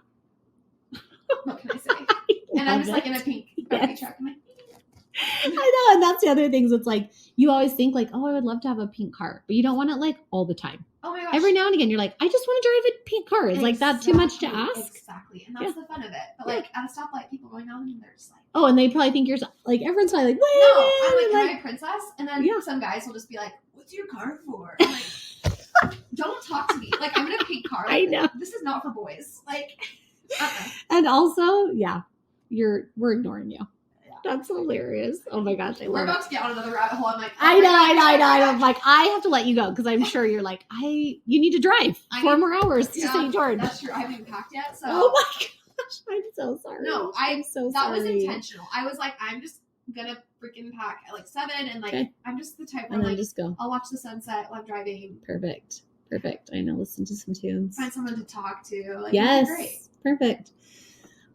What can I say? And I'm just like in a pink truck. I'm like, I know, and that's the other things. It's like you always think like, oh, I would love to have a pink car, but you don't want it like all the time. Oh my gosh! Every now and again, you're like, I just want to drive a pink car. Is like that too much to ask? Exactly, and that's the fun of it. But like at a stoplight, people going down and they're just like, oh, and they probably think you're like everyone's probably like, wait. No, I'm like, am I a princess? And then some guys will just be like, what's your car for? I'm like, don't talk to me. Like I'm in a pink car. Like, I know this is not for boys. Like, and also, we're ignoring you. That's hilarious. Oh my gosh, we're about to get on another rabbit hole. I'm like, I know. I'm like, I have to let you go because I'm sure you're like, you need to drive 4 more hours to St. George. That's true. I haven't even packed yet. So. Oh my gosh, I'm so sorry. No, I'm so sorry. That was intentional. I was like, I'm just gonna freaking pack at like 7, and like I'm just the type where like just go. I'll watch the sunset while I'm driving. Perfect. I know. Listen to some tunes. Find someone to talk to. Like, yes. Great. Perfect.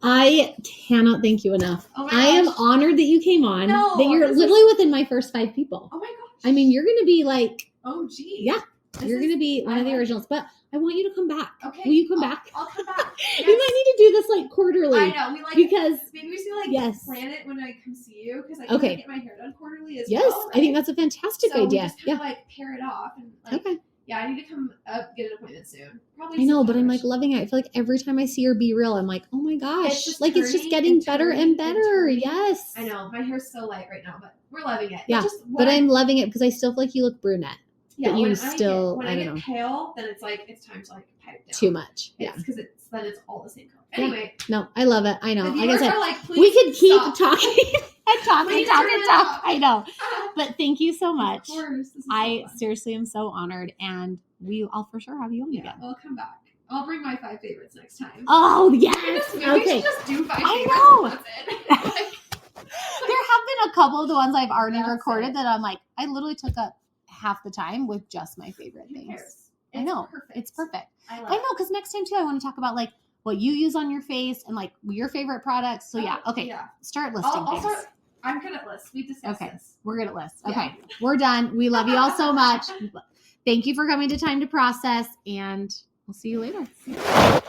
I cannot thank you enough. Oh I am honored that you came on. No, that you're literally within my first 5 people. Oh my gosh. I mean, you're going to be like, oh gee. Yeah. You're going to be one of the originals, but I want you to come back. Okay. Will you come back? I'll come back. Yes. We might need to do this like quarterly. I know. Because maybe we should like plan it when I come see you because I can get my hair done quarterly as well. Yes, right? I think that's a fantastic idea. We just kind of like pair it off and like yeah, I need to come up, get an appointment soon. Probably. I know, but I'm like loving it. I feel like every time I see her be real, I'm like, oh my gosh, it's just getting better and better. Yes. I know my hair's so light right now, but we're loving it. Yeah, but I'm loving it because I still feel like you look brunette. Yeah, but you when I get pale, then it's like it's time to like pipe down. Too much. Yeah, because then it's all the same color. Anyway, no, I love it. I know. Like I said, we could keep talking. And talk. I know. But thank you so much. Of course. I seriously am so honored, and I'll for sure have you on again. I'll come back. I'll bring my 5 favorites next time. Oh yes. We should just do 5 favorites. I know. That's it. There have been a couple of the ones I've already recorded that I'm like, I literally took up half the time with just my favorite things. I know. It's perfect. I know, because next time too, I want to talk about like what you use on your face and like your favorite products. So start listing things. I'm good at lists. We discussed this. We're good at lists. Okay. We're done. We love you all so much. Thank you for coming to Time to Process, and we'll see you later.